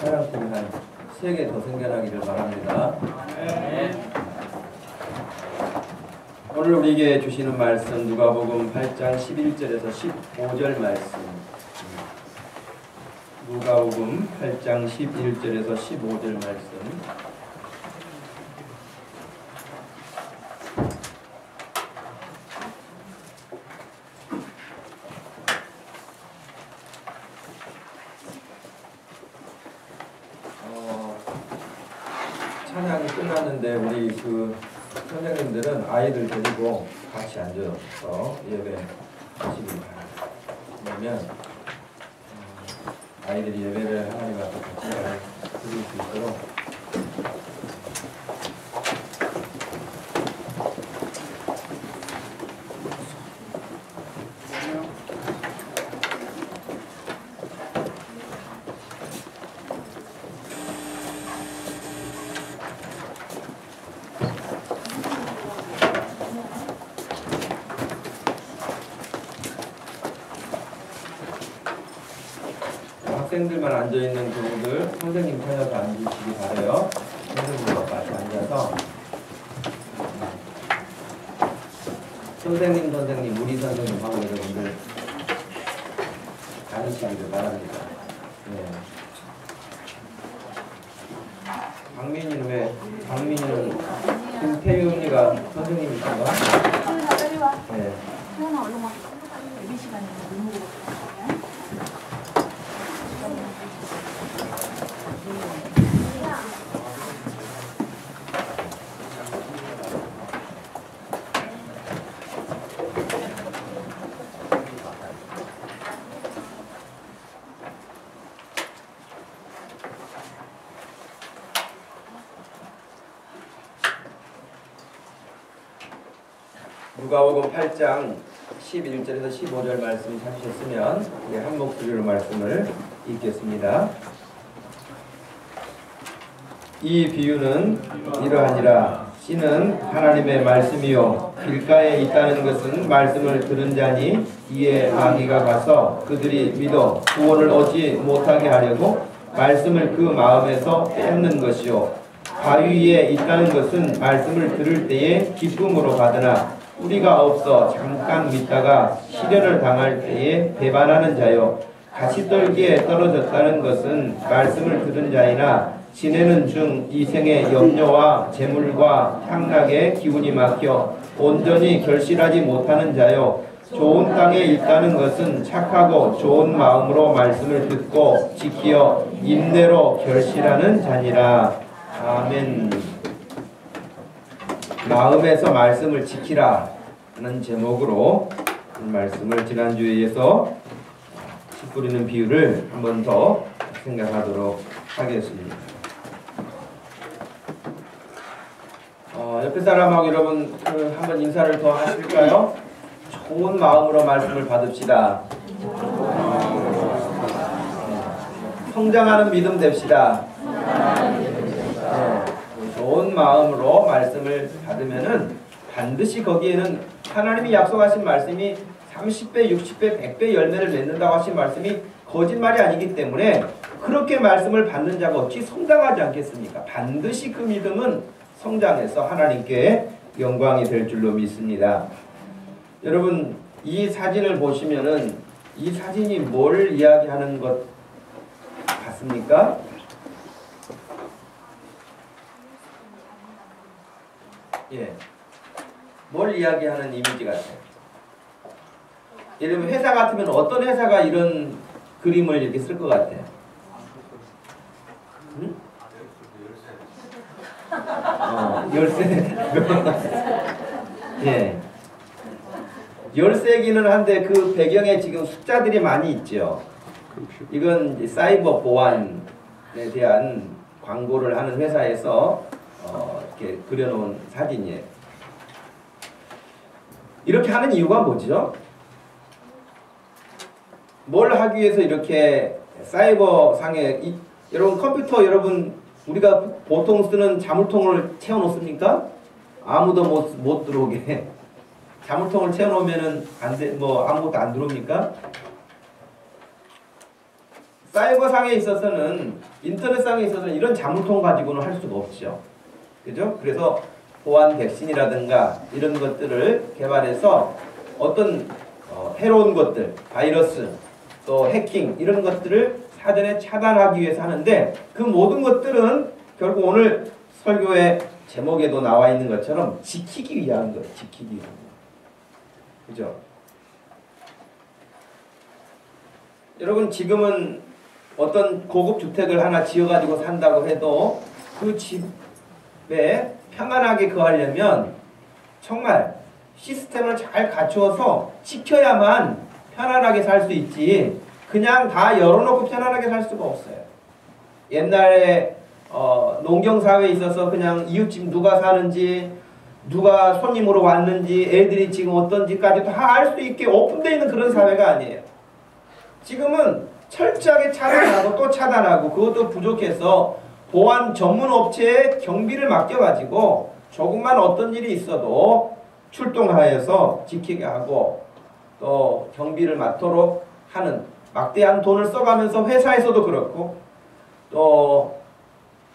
사랑꾼이 한 3개 더 생겨나기를 바랍니다. 오늘 우리에게 주시는 말씀 누가복음 8장 11절에서 15절 말씀. 누가복음 8장 11절에서 15절 말씀. 찬양이 끝났는데 우리 선생님들은 아이들 데리고 같이 앉아서 예배 하시기 바랍니다. 왜냐면 아이들이 예배를 하나님 앞에 같이 드릴 수 있도록 학생들만 앉아있는 그분들 선생님 찾아서 앉으시기 바래요. 선생님과 같이 앉아서 선생님, 우리 선생님하고 여러분들 앉으시기를 바랍니다. 네. 박민이는 김태희 언니가 선생님이신가? 네. 누가복음 8장 11절에서 15절 말씀 찾으셨으면 한 목소리로 말씀을 읽겠습니다. 이 비유는 이러하니라. 씨는 하나님의 말씀이요 길가에 있다는 것은 말씀을 들은 자니 이에 마귀가 가서 그들이 믿어 구원을 얻지 못하게 하려고 말씀을 그 마음에서 뺏는 것이요 바위 위에 있다는 것은 말씀을 들을 때에 기쁨으로 받으나 뿌리가 없어 잠깐 믿다가 시련을 당할 때에 배반하는 자요 가시떨기에 떨어졌다는 것은 말씀을 들은 자이나 지내는 중 이 생의 염려와 재물과 향락에 기운이 막혀 온전히 결실하지 못하는 자요 좋은 땅에 있다는 것은 착하고 좋은 마음으로 말씀을 듣고 지키어 인내로 결실하는 자니라. 아멘. 마음에서 말씀을 지키라 하는 제목으로 말씀을 지난주에 이어서 씨 뿌리는 비유를 한 번 더 생각하도록 하겠습니다. 옆에 사람하고 여러분 한번 인사를 더 하실까요? 좋은 마음으로 말씀을 받읍시다. 성장하는 믿음 됩시다. 좋은 마음으로 말씀을 받으면은 반드시 거기에는 하나님이 약속하신 말씀이 30배, 60배, 100배 열매를 맺는다고 하신 말씀이 거짓말이 아니기 때문에 그렇게 말씀을 받는 자가 어찌 성장하지 않겠습니까? 반드시 그 믿음은 성장해서 하나님께 영광이 될 줄로 믿습니다. 여러분 이 사진을 보시면은 이 사진이 뭘 이야기하는 것 같습니까? 예, 뭘 이야기하는 이미지 같아요? 예를 들면 회사 같으면 어떤 회사가 이런 그림을 이렇게 쓸 것 같아요? 응? 열쇠. 예. 열쇠기는 한데 그 배경에 지금 숫자들이 많이 있죠. 이건 사이버 보안에 대한 광고를 하는 회사에서 이렇게 그려놓은 사진이에요. 이렇게 하는 이유가 뭐죠? 뭘 하기 위해서 이렇게 사이버 상에 여러분 컴퓨터 여러분 우리가 보통 쓰는 자물통을 채워놓습니까? 아무도 못 들어오게 자물통을 채워놓으면은 아무것도 안 들어옵니까? 사이버상에 있어서는, 인터넷상에 있어서는 이런 자물통 가지고는 할 수가 없죠. 그죠? 그래서 보안 백신이라든가 이런 것들을 개발해서 어떤 해로운 것들, 바이러스, 또 해킹 이런 것들을 사전에 차단하기 위해서 하는데, 그 모든 것들은 결국 오늘 설교의 제목에도 나와 있는 것처럼 지키기 위한 거예요. 지키기 위한 거. 그죠? 여러분, 지금은 어떤 고급 주택을 하나 지어가지고 산다고 해도 그 집에 평안하게 거하려면 정말 시스템을 잘 갖추어서 지켜야만 편안하게 살 수 있지, 그냥 다 열어놓고 편안하게 살 수가 없어요. 옛날에 농경사회에 있어서 그냥 이웃집 누가 사는지, 누가 손님으로 왔는지, 애들이 지금 어떤지까지 다 알 수 있게 오픈되어 있는 그런 사회가 아니에요. 지금은 철저하게 차단하고 또 차단하고, 그것도 부족해서 보안 전문 업체에 경비를 맡겨가지고 조금만 어떤 일이 있어도 출동하여서 지키게 하고, 또 경비를 맡도록 하는, 막대한 돈을 써가면서 회사에서도 그렇고 또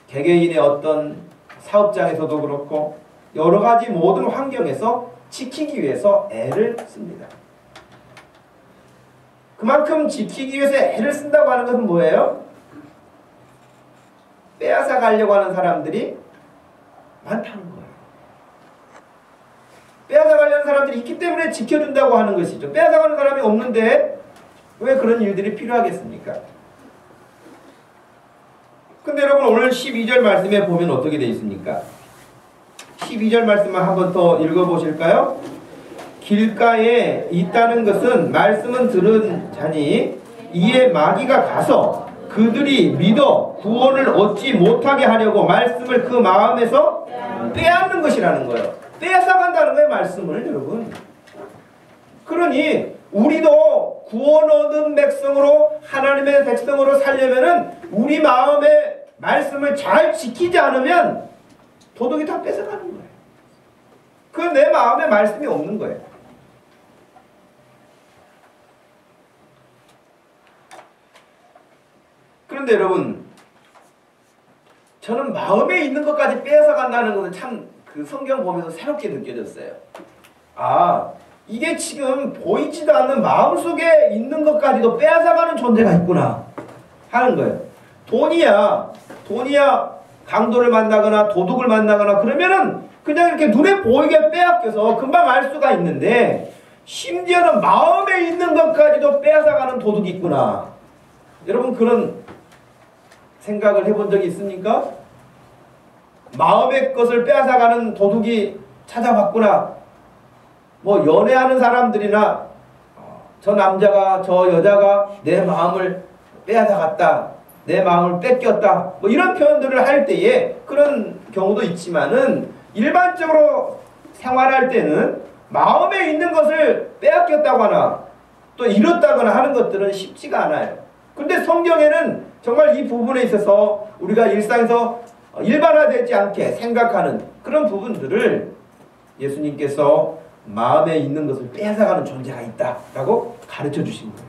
개개인의 어떤 사업장에서도 그렇고 여러 가지 모든 환경에서 지키기 위해서 애를 씁니다. 그만큼 지키기 위해서 애를 쓴다고 하는 것은 뭐예요? 빼앗아 가려고 하는 사람들이 많다는 거예요. 빼앗아 가려는 사람들이 있기 때문에 지켜준다고 하는 것이죠. 빼앗아 가는 사람이 없는데 왜 그런 일들이 필요하겠습니까? 근데 여러분, 오늘 12절 말씀에 보면 어떻게 되어 있습니까? 12절 말씀만 한번 더 읽어보실까요? 길가에 있다는 것은 말씀은 들은 자니 이에 마귀가 가서 그들이 믿어 구원을 얻지 못하게 하려고 말씀을 그 마음에서 빼앗는 것이라는 거예요. 빼앗아간다는 거예요, 말씀을. 여러분, 그러니 우리도 구원 얻은 백성으로, 하나님의 백성으로 살려면은 우리 마음의 말씀을 잘 지키지 않으면 도둑이 다 뺏어가는 거예요. 그 내 마음에 말씀이 없는 거예요. 그런데 여러분, 저는 마음에 있는 것까지 빼앗아간다는 것은 참 그 성경 보면서 새롭게 느껴졌어요. 아, 이게 지금 보이지도 않는 마음속에 있는 것까지도 빼앗아가는 존재가 있구나 하는 거예요. 돈이야 강도를 만나거나 도둑을 만나거나 그러면은 그냥 이렇게 눈에 보이게 빼앗겨서 금방 알 수가 있는데, 심지어는 마음에 있는 것까지도 빼앗아가는 도둑이 있구나. 여러분, 그런 생각을 해본 적이 있습니까? 마음의 것을 빼앗아가는 도둑이 찾아왔구나. 뭐 연애하는 사람들이나 저 남자가 저 여자가 내 마음을 빼앗아갔다, 내 마음을 뺏겼다, 뭐 이런 표현들을 할 때에 그런 경우도 있지만은, 일반적으로 생활할 때는 마음에 있는 것을 빼앗겼다거나 또 잃었다거나 하는 것들은 쉽지가 않아요. 근데 성경에는 정말 이 부분에 있어서 우리가 일상에서 일반화되지 않게 생각하는 그런 부분들을 예수님께서 마음에 있는 것을 빼앗아가는 존재가 있다라고 가르쳐 주신 거예요.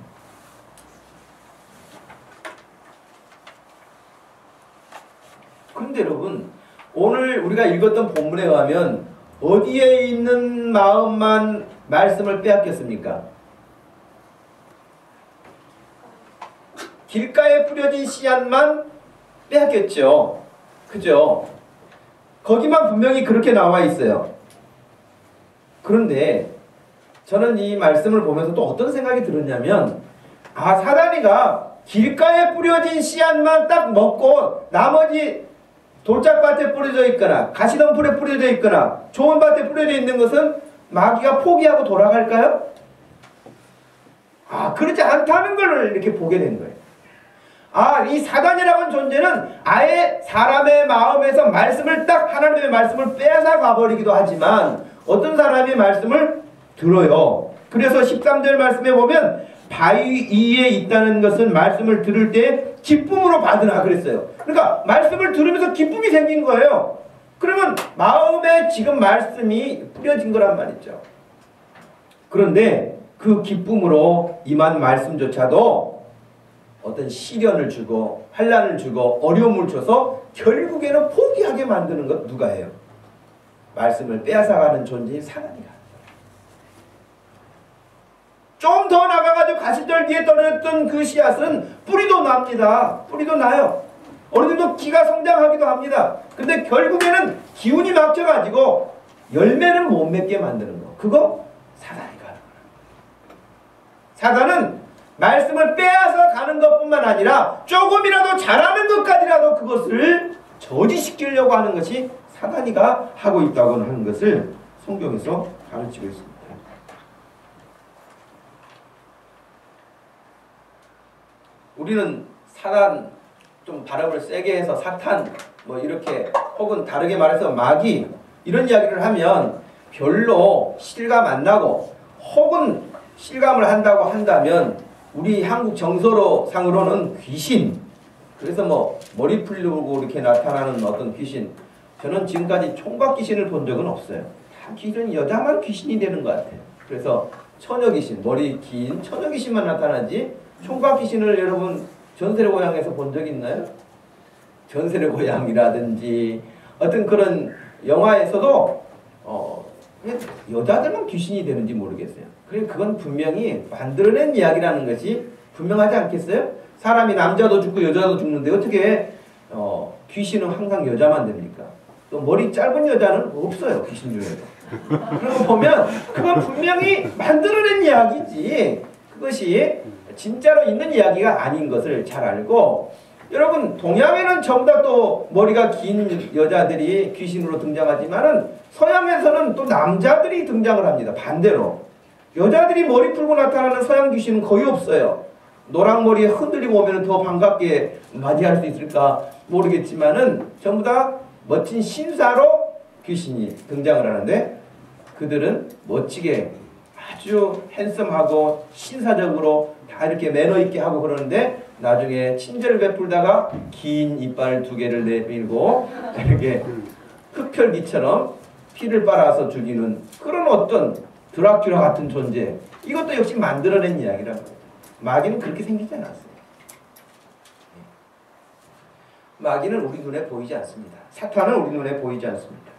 그런데 여러분, 오늘 우리가 읽었던 본문에 의하면 어디에 있는 마음만 말씀을 빼앗겼습니까? 길가에 뿌려진 씨앗만 빼앗겼죠. 그죠? 거기만 분명히 그렇게 나와 있어요. 그런데 저는 이 말씀을 보면서 또 어떤 생각이 들었냐면, 아, 사단이가 길가에 뿌려진 씨앗만 딱 먹고 나머지 돌짝밭에 뿌려져 있거나 가시덤불에 뿌려져 있거나 좋은 밭에 뿌려져 있는 것은 마귀가 포기하고 돌아갈까요? 아, 그렇지 않다는 걸 이렇게 보게 된 거예요. 아, 이 사단이라는 존재는 아예 사람의 마음에서 말씀을 딱, 하나님의 말씀을 빼앗아 가버리기도 하지만 어떤 사람이 말씀을 들어요. 그래서 13절 말씀에 보면 바위 위에 있다는 것은 말씀을 들을 때 기쁨으로 받으라 그랬어요. 그러니까 말씀을 들으면서 기쁨이 생긴 거예요. 그러면 마음에 지금 말씀이 뿌려진 거란 말이죠. 그런데 그 기쁨으로 임한 말씀조차도 어떤 시련을 주고 환난을 주고 어려움을 줘서 결국에는 포기하게 만드는 것 누가 해요? 말씀을 빼앗아가는 존재인 사단이가. 좀 더 나가가지고 가시떨기에 떨어졌던 그 씨앗은 뿌리도 납니다. 뿌리도 나요. 어느 정도 기가 성장하기도 합니다. 근데 결국에는 기운이 막혀가지고 열매는 못 맺게 만드는 거. 그거 사단이가 하는 거야. 사단은 말씀을 빼앗아 가는 것뿐만 아니라 조금이라도 잘하는 것까지라도 그것을 저지시키려고 하는 것이 사단이가 하고 있다고 하는 것을 성경에서 가르치고 있습니다. 우리는 사단, 좀 발음을 세게 해서 사탄 뭐 이렇게 혹은 다르게 말해서 마귀 이런 이야기를 하면 별로 실감 안 나고 혹은 실감을 한다고 한다면 우리 한국 정서상으로는 귀신, 그래서 뭐 머리 풀리고 이렇게 나타나는 어떤 귀신, 저는 지금까지 총각 귀신을 본 적은 없어요. 다 귀신은 여자만 귀신이 되는 것 같아요. 그래서 처녀 귀신, 머리 긴 처녀 귀신만 나타나지 총각 귀신을 여러분 전설의 고향에서 본 적 있나요? 전설의 고향이라든지 어떤 그런 영화에서도 여자들만 귀신이 되는지 모르겠어요. 그래 그건 분명히 만들어낸 이야기라는 것이 분명하지 않겠어요? 사람이 남자도 죽고 여자도 죽는데 어떻게 귀신은 항상 여자만 됩니까? 또 머리 짧은 여자는 없어요. 귀신 중에도. 그런 거 보면 그건 분명히 만들어낸 이야기지 그것이 진짜로 있는 이야기가 아닌 것을 잘 알고, 여러분 동양에는 전부 다 또 머리가 긴 여자들이 귀신으로 등장하지만은 서양에서는 또 남자들이 등장을 합니다. 반대로 여자들이 머리 풀고 나타나는 서양 귀신은 거의 없어요. 노랑머리에 흔들리고 오면 더 반갑게 맞이할 수 있을까 모르겠지만은 전부 다 멋진 신사로 귀신이 등장을 하는데, 그들은 멋지게 아주 핸섬하고 신사적으로 다 이렇게 매너 있게 하고 그러는데 나중에 친절을 베풀다가 긴 이빨 2개를 내밀고 이렇게 흡혈귀처럼 피를 빨아서 죽이는 그런 어떤 드라큘라 같은 존재, 이것도 역시 만들어낸 이야기라고 해요. 마귀는 그렇게 생기지 않았어요. 마귀는 우리 눈에 보이지 않습니다. 사탄은 우리 눈에 보이지 않습니다.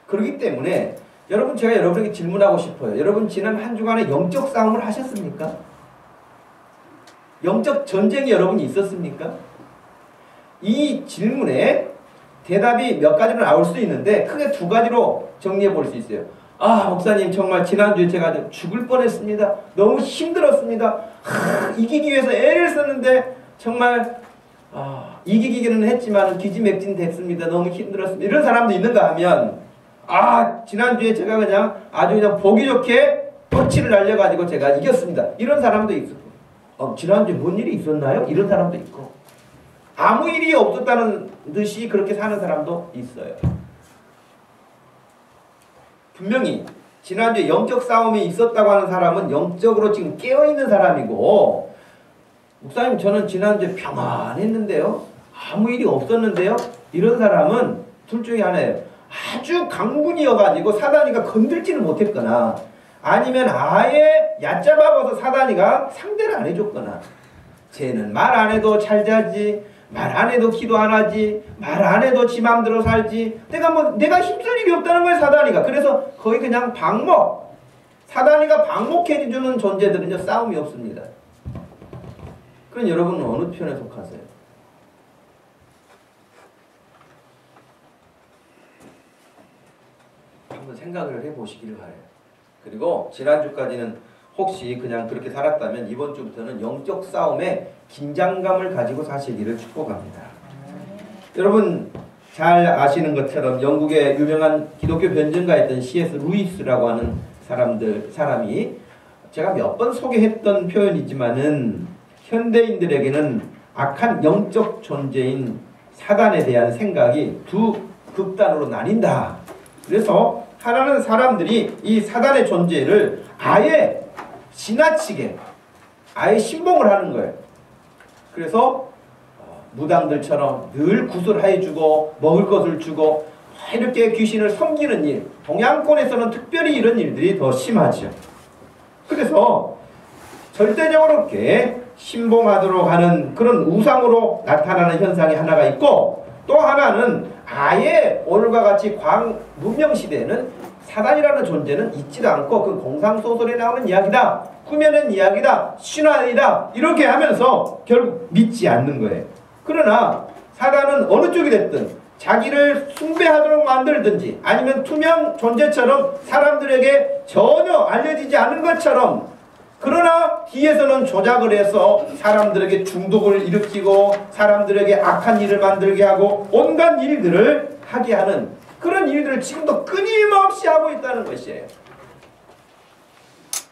그렇기 때문에 여러분, 제가 여러분에게 질문하고 싶어요. 여러분 지난 한 주간에 영적 싸움을 하셨습니까? 영적 전쟁이 여러분이 있었습니까? 이 질문에 대답이 몇 가지로 나올 수 있는데 크게 2가지로 정리해 볼 수 있어요. 아, 목사님 정말 지난주에 제가 죽을 뻔했습니다. 너무 힘들었습니다. 이기기 위해서 애를 썼는데 정말 이기기는 했지만 기지맥진 됐습니다. 너무 힘들었습니다. 이런 사람도 있는가 하면, 지난주에 제가 아주 그냥 보기 좋게 펀치를 날려가지고 제가 이겼습니다. 이런 사람도 있고, 지난주에 뭔 일이 있었나요? 이런 사람도 있고, 아무 일이 없었다는 듯이 그렇게 사는 사람도 있어요. 분명히 지난주에 영적 싸움이 있었다고 하는 사람은 영적으로 지금 깨어있는 사람이고, 목사님 저는 지난주에 평안했는데요, 아무 일이 없었는데요, 이런 사람은 둘 중에 하나예요. 아주 강군이어가지고 사단이가 건들지는 못했거나, 아니면 아예 얕잡아봐서 사단이가 상대를 안 해줬거나, 쟤는 말 안 해도 잘 자지, 말 안 해도 기도 안 하지, 말 안 해도 지 맘대로 살지, 내가 힘쓸 일이 없다는 거예요, 사단이가. 그래서 거의 그냥 사단이가 방목해주는 존재들은요, 싸움이 없습니다. 그럼 여러분은 어느 편에 속하세요? 한번 생각을 해보시길 바래요. 그리고 지난주까지는 혹시 그냥 그렇게 살았다면 이번 주부터는 영적 싸움에 긴장감을 가지고 사시기를 축복합니다. 여러분 잘 아시는 것처럼 영국의 유명한 기독교 변증가였던 C.S. 루이스라고 하는 사람이 제가 몇 번 소개했던 표현이지만은 현대인들에게는 악한 영적 존재인 사단에 대한 생각이 2 극단으로 나뉜다. 그래서 하나는 사람들이 이 사단의 존재를 아예 지나치게 아예 신봉을 하는 거예요. 그래서 무당들처럼 늘 구슬해주고 먹을 것을 주고 이렇게 귀신을 섬기는 일, 동양권에서는 특별히 이런 일들이 더 심하죠. 그래서 절대적으로 이렇게 신봉하도록 하는 그런 우상으로 나타나는 현상이 하나가 있고, 또 하나는 아예 오늘과 같이 문명시대에는 사단이라는 존재는 있지도 않고 그 공상소설에 나오는 이야기다, 꾸며낸 이야기다, 신화이다 이렇게 하면서 결국 믿지 않는 거예요. 그러나 사단은 어느 쪽이 됐든 자기를 숭배하도록 만들든지 아니면 투명 존재처럼 사람들에게 전혀 알려지지 않은 것처럼, 그러나 뒤에서는 조작을 해서 사람들에게 중독을 일으키고 사람들에게 악한 일을 만들게 하고 온갖 일들을 하게 하는 그런 일들을 지금도 끊임없이 하고 있다는 것이에요.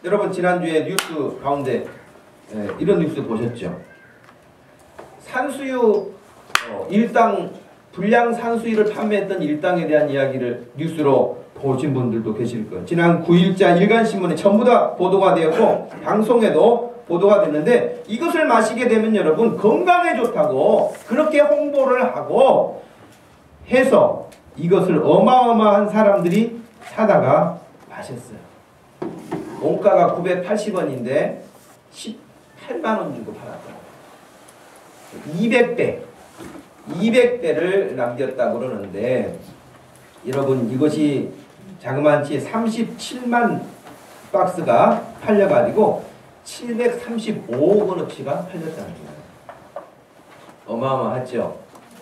여러분 지난주에 뉴스 가운데 이런 뉴스 보셨죠? 산수유 일당 불량 산수유를 판매했던 일당에 대한 이야기를 뉴스로 보신 분들도 계실 거예요. 지난 9일자 일간신문에 전부 다 보도가 되었고 방송에도 보도가 됐는데, 이것을 마시게 되면 여러분 건강에 좋다고 그렇게 홍보를 하고 해서 이것을 어마어마한 사람들이 사다가 마셨어요. 원가가 980원인데 18만원 주고 팔았다. 200배를 남겼다고 그러는데, 여러분 이것이 자그마치 37만 박스가 팔려가지고 735억 원어치가 팔렸다는 거예요. 어마어마하죠.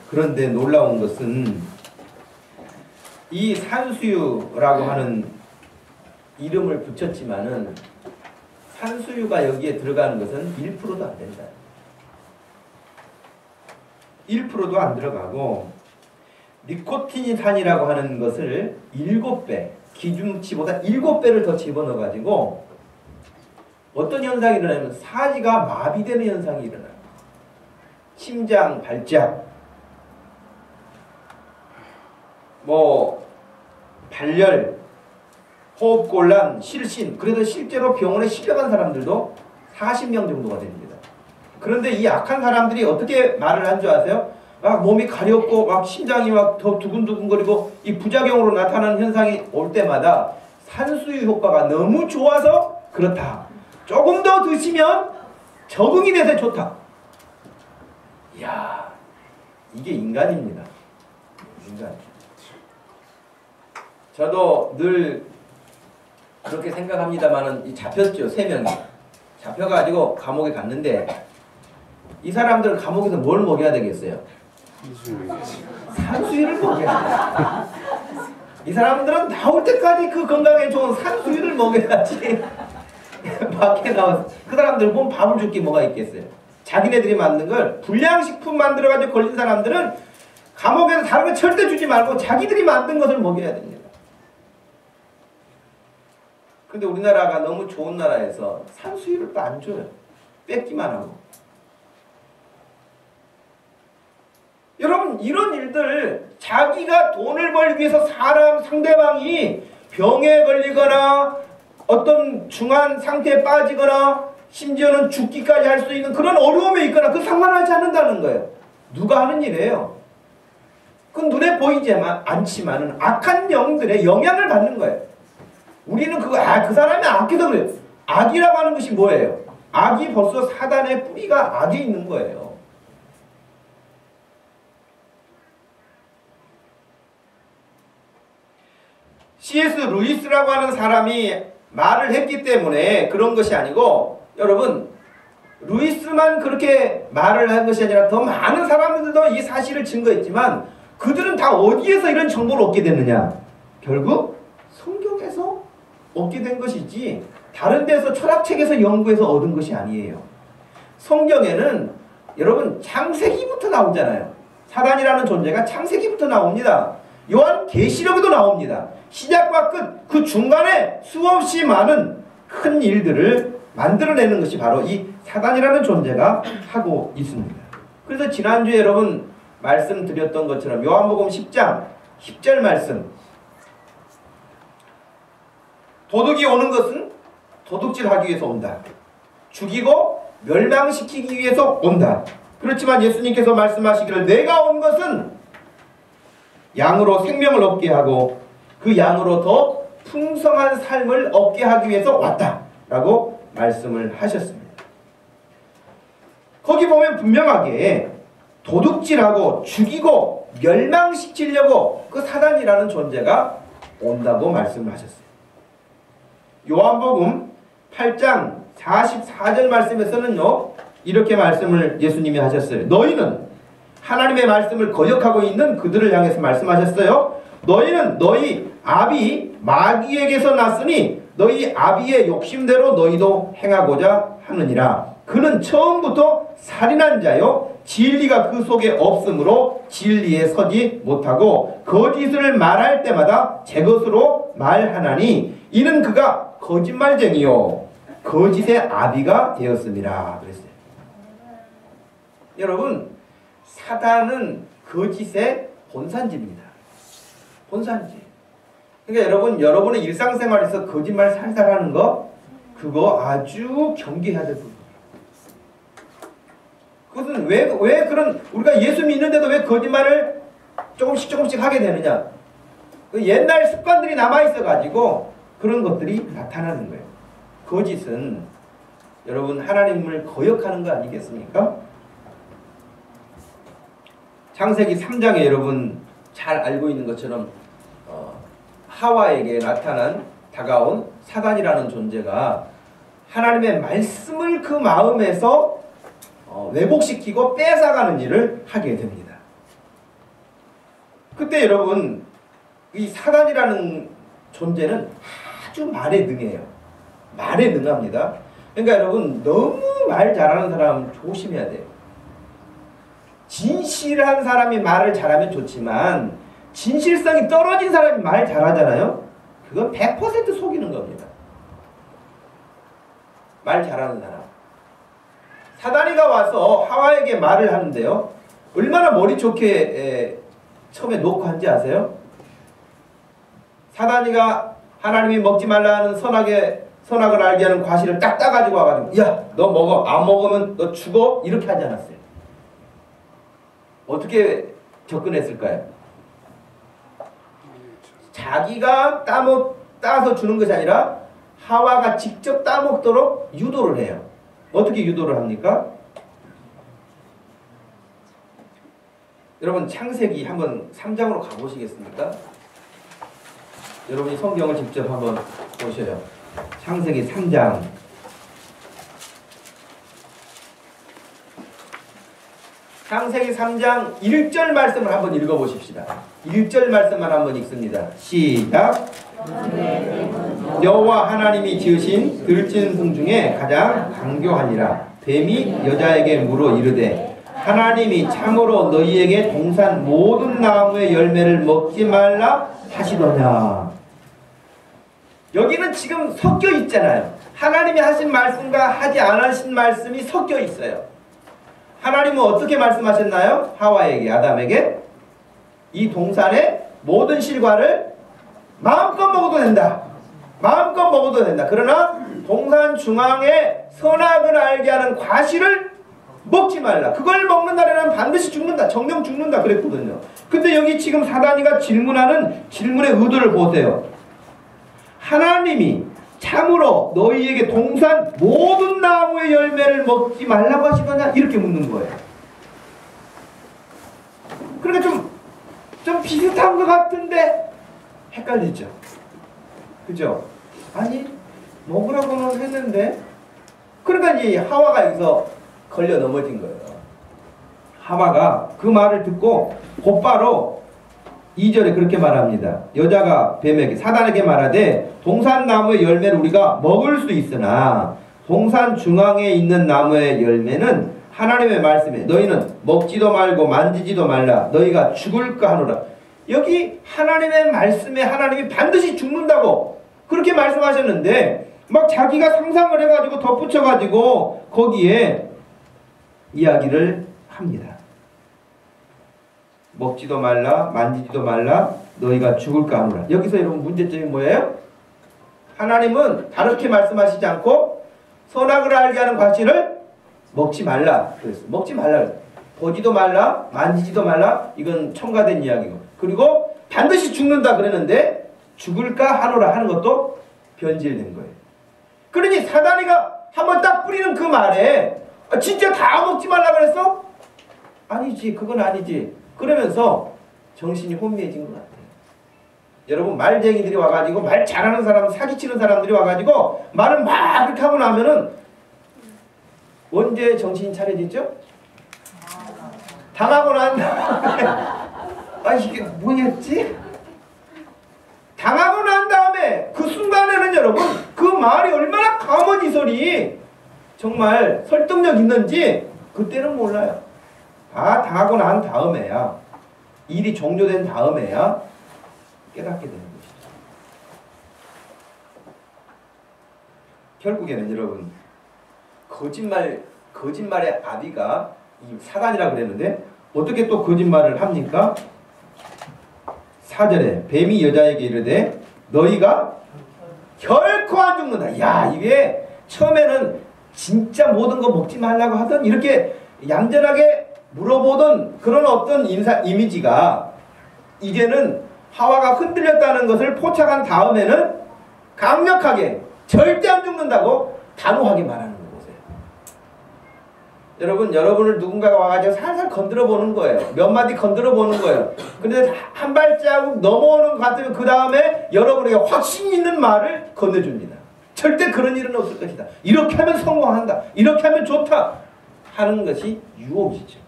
그런데 놀라운 것은 이 산수유라고 하는 이름을 붙였지만은 산수유가 여기에 들어가는 것은 1%도 안 된다. 1%도 안 들어가고, 니코틴산이라고 하는 것을 7배, 기준치보다 7배를 더 집어넣어가지고 어떤 현상이 일어나면 사지가 마비되는 현상이 일어나요. 심장 발작, 발열, 호흡곤란, 실신, 그래도 실제로 병원에 실려간 사람들도 40명 정도가 됩니다. 그런데 이 악한 사람들이 어떻게 말을 한 줄 아세요? 막 몸이 가렵고 막 심장이 막 더 두근두근거리고 이 부작용으로 나타나는 현상이 올 때마다 산수유 효과가 너무 좋아서 그렇다. 조금 더 드시면 적응이 돼서 좋다. 이야, 이게 인간입니다. 인간. 저도 늘 그렇게 생각합니다만은 잡혔죠. 3명이. 잡혀가지고 감옥에 갔는데 이 사람들은 감옥에서 뭘 먹여야 되겠어요? 산수유를 먹여야 돼. 이 사람들은 나올 때까지 그 건강에 좋은 산수유를 먹여야지. 밖에 나와서 그 사람들 보면 밥을 줄 게 뭐가 있겠어요? 자기네들이 만든 걸 불량식품 만들어가지고 걸린 사람들은 감옥에서 다른 거 절대 주지 말고 자기들이 만든 것을 먹여야 됩니다. 근데 우리나라가 너무 좋은 나라에서 산수유를 또 안 줘요. 뺏기만 하고. 여러분 이런 일들, 자기가 돈을 벌기 위해서 상대방이 병에 걸리거나 어떤 중한 상태에 빠지거나 심지어는 죽기까지 할 수 있는 그런 어려움에 있거나 그 상관하지 않는다는 거예요. 누가 하는 일이에요. 그건 눈에 보이지 않지만 악한 영들의 영향을 받는 거예요. 우리는 그 사람이 악해서 그래요. 악이라고 하는 것이 뭐예요? 악이 벌써 사단의 뿌리가 악에 있는 거예요. C.S. 루이스라고 하는 사람이 말을 했기 때문에 그런 것이 아니고, 여러분 루이스만 그렇게 말을 한 것이 아니라 더 많은 사람들도 이 사실을 증거했지만 그들은 다 어디에서 이런 정보를 얻게 됐느냐? 결국 성경에서 얻게 된 것이지 다른 데서 철학책에서 연구해서 얻은 것이 아니에요. 성경에는 여러분 창세기부터 나오잖아요. 사단이라는 존재가 창세기부터 나옵니다. 요한 계시록에도 나옵니다. 시작과 끝, 그 중간에 수없이 많은 큰 일들을 만들어내는 것이 바로 이 사단이라는 존재가 하고 있습니다. 그래서 지난주에 여러분 말씀드렸던 것처럼 요한복음 10장 10절 말씀, 도둑이 오는 것은 도둑질하기 위해서 온다. 죽이고 멸망시키기 위해서 온다. 그렇지만 예수님께서 말씀하시기를 내가 온 것은 양으로 생명을 얻게 하고 그 양으로 더 풍성한 삶을 얻게 하기 위해서 왔다 라고 말씀을 하셨습니다. 거기 보면 분명하게 도둑질하고 죽이고 멸망시키려고 그 사단이라는 존재가 온다고 말씀을 하셨어요. 요한복음 8장 44절 말씀에서는요, 이렇게 말씀을 예수님이 하셨어요. 너희는 하나님의 말씀을 거역하고 있는 그들을 향해서 말씀하셨어요. 너희는 너희 아비 마귀에게서 났으니 너희 아비의 욕심대로 너희도 행하고자 하느니라. 그는 처음부터 살인한 자요 진리가 그 속에 없으므로 진리에 서지 못하고 거짓을 말할 때마다 제 것으로 말하나니 이는 그가 거짓말쟁이요 거짓의 아비가 되었습니다. 그랬어요. 여러분, 사단은 거짓의 본산지입니다. 본산지. 그러니까 여러분의 일상생활에서 거짓말 살살 하는 거, 그거 아주 경계해야 될 부분. 그것은 왜 그런, 우리가 예수 믿는데도 왜 거짓말을 조금씩 하게 되느냐. 그 옛날 습관들이 남아있어가지고 그런 것들이 나타나는 거예요. 거짓은 여러분 하나님을 거역하는 거 아니겠습니까? 창세기 3장에 여러분 잘 알고 있는 것처럼 하와에게 다가온 사단이라는 존재가 하나님의 말씀을 그 마음에서 왜곡시키고 뺏어가는 일을 하게 됩니다. 그때 여러분 이 사단이라는 존재는 아주 말에 능해요. 말에 능합니다. 그러니까 여러분 너무 말 잘하는 사람 조심해야 돼요. 진실한 사람이 말을 잘하면 좋지만 진실성이 떨어진 사람이 말 잘하잖아요. 그건 100% 속이는 겁니다. 말 잘하는 사람. 사단이가 와서 하와에게 말을 하는데요. 얼마나 머리 좋게 처음에 놓고 한지 아세요? 사단이가 하나님이 먹지 말라는 선악을 알게 하는 과실을 딱 따가지고 와가지고 야, 너 먹어. 안 먹으면 너 죽어. 이렇게 하지 않았어요. 어떻게 접근했을까요? 자기가 따서 주는 것이 아니라 하와가 직접 따먹도록 유도를 해요. 어떻게 유도를 합니까? 여러분 창세기 한번 3장으로 가보시겠습니까? 여러분이 성경을 직접 한번 보셔요. 창세기 3장. 창세기 3장 1절 말씀을 한번 읽어보십시다. 1절 말씀만 한번 읽습니다. 시작. 여호와 하나님이 지으신 들짐승 중에 가장 강교하니라. 뱀이 여자에게 물어 이르되 하나님이 참으로 너희에게 동산 모든 나무의 열매를 먹지 말라 하시더냐. 여기는 지금 섞여 있잖아요. 하나님이 하신 말씀과 하지 않으신 말씀이 섞여 있어요. 하나님은 어떻게 말씀하셨나요? 하와에게, 아담에게 이 동산의 모든 실과를 마음껏 먹어도 된다. 마음껏 먹어도 된다. 그러나 동산 중앙에 선악을 알게 하는 과실을 먹지 말라. 그걸 먹는 날에는 반드시 죽는다. 정령 죽는다 그랬거든요. 근데 여기 지금 사단이가 질문하는 질문의 의도를 보세요. 하나님이 참으로 너희에게 동산 모든 나무의 열매를 먹지 말라고 하시더냐? 이렇게 묻는 거예요. 그러니까 좀 비슷한 것 같은데 헷갈리죠. 그죠? 아니 먹으라고는 했는데. 그러니까 이 하와가 여기서 걸려 넘어진 거예요. 하와가 그 말을 듣고 곧바로 2절에 그렇게 말합니다. 여자가 뱀에게 사단에게 말하되 동산 나무의 열매를 우리가 먹을 수 있으나 동산 중앙에 있는 나무의 열매는 하나님의 말씀에 너희는 먹지도 말고 만지지도 말라 너희가 죽을까 하노라. 여기 하나님의 말씀에 하나님이 반드시 죽는다고 그렇게 말씀하셨는데 막 자기가 상상을 해가지고 덧붙여가지고 거기에 이야기를 합니다. 먹지도 말라 만지지도 말라 너희가 죽을까 하노라. 여기서 여러분 문제점이 뭐예요? 하나님은 다르게 말씀하시지 않고 선악을 알게 하는 과실을 먹지 말라 그랬어요. 먹지 말라. 보지도 말라 만지지도 말라. 이건 첨가된 이야기고. 그리고 반드시 죽는다 그랬는데 죽을까 하노라 하는 것도 변질된 거예요. 그러니 사단이가 한번 딱 뿌리는 그 말에 아, 진짜 다 먹지 말라 그랬어? 아니지, 그건 아니지. 그러면서 정신이 혼미해진 것 같아요. 여러분, 말쟁이들이 와가지고 말 잘하는 사람, 사기치는 사람들이 와가지고 말을 막 그렇게 하고 나면은 언제 정신이 차려지죠? 당하고 난 다음에 아, 이게 뭐였지? 당하고 난 다음에 그 순간에는 여러분, 그 말이 얼마나 가머지설이 정말 설득력 있는지 그때는 몰라요. 다 당하고 난 다음에야, 일이 종료된 다음에야 깨닫게 되는 것이죠. 결국에는 여러분, 거짓말의 아비가 이 사단이라고 그랬는데 어떻게 또 거짓말을 합니까? 4절에 뱀이 여자에게 이르되 너희가 결코 안 죽는다. 야, 이게 처음에는 진짜 모든 거 먹지 말라고 하던, 이렇게 얌전하게 물어보던 그런 어떤 이미지가 이제는 하와가 흔들렸다는 것을 포착한 다음에는 강력하게 절대 안 죽는다고 단호하게 말하는 거예요. 여러분, 여러분을 누군가가 와가지고 살살 건드려 보는 거예요. 몇 마디 건드려 보는 거예요. 근데 한 발자국 넘어오는 것 같으면 그 다음에 여러분에게 확신 있는 말을 건네줍니다. 절대 그런 일은 없을 것이다. 이렇게 하면 성공한다. 이렇게 하면 좋다. 하는 것이 유혹이죠.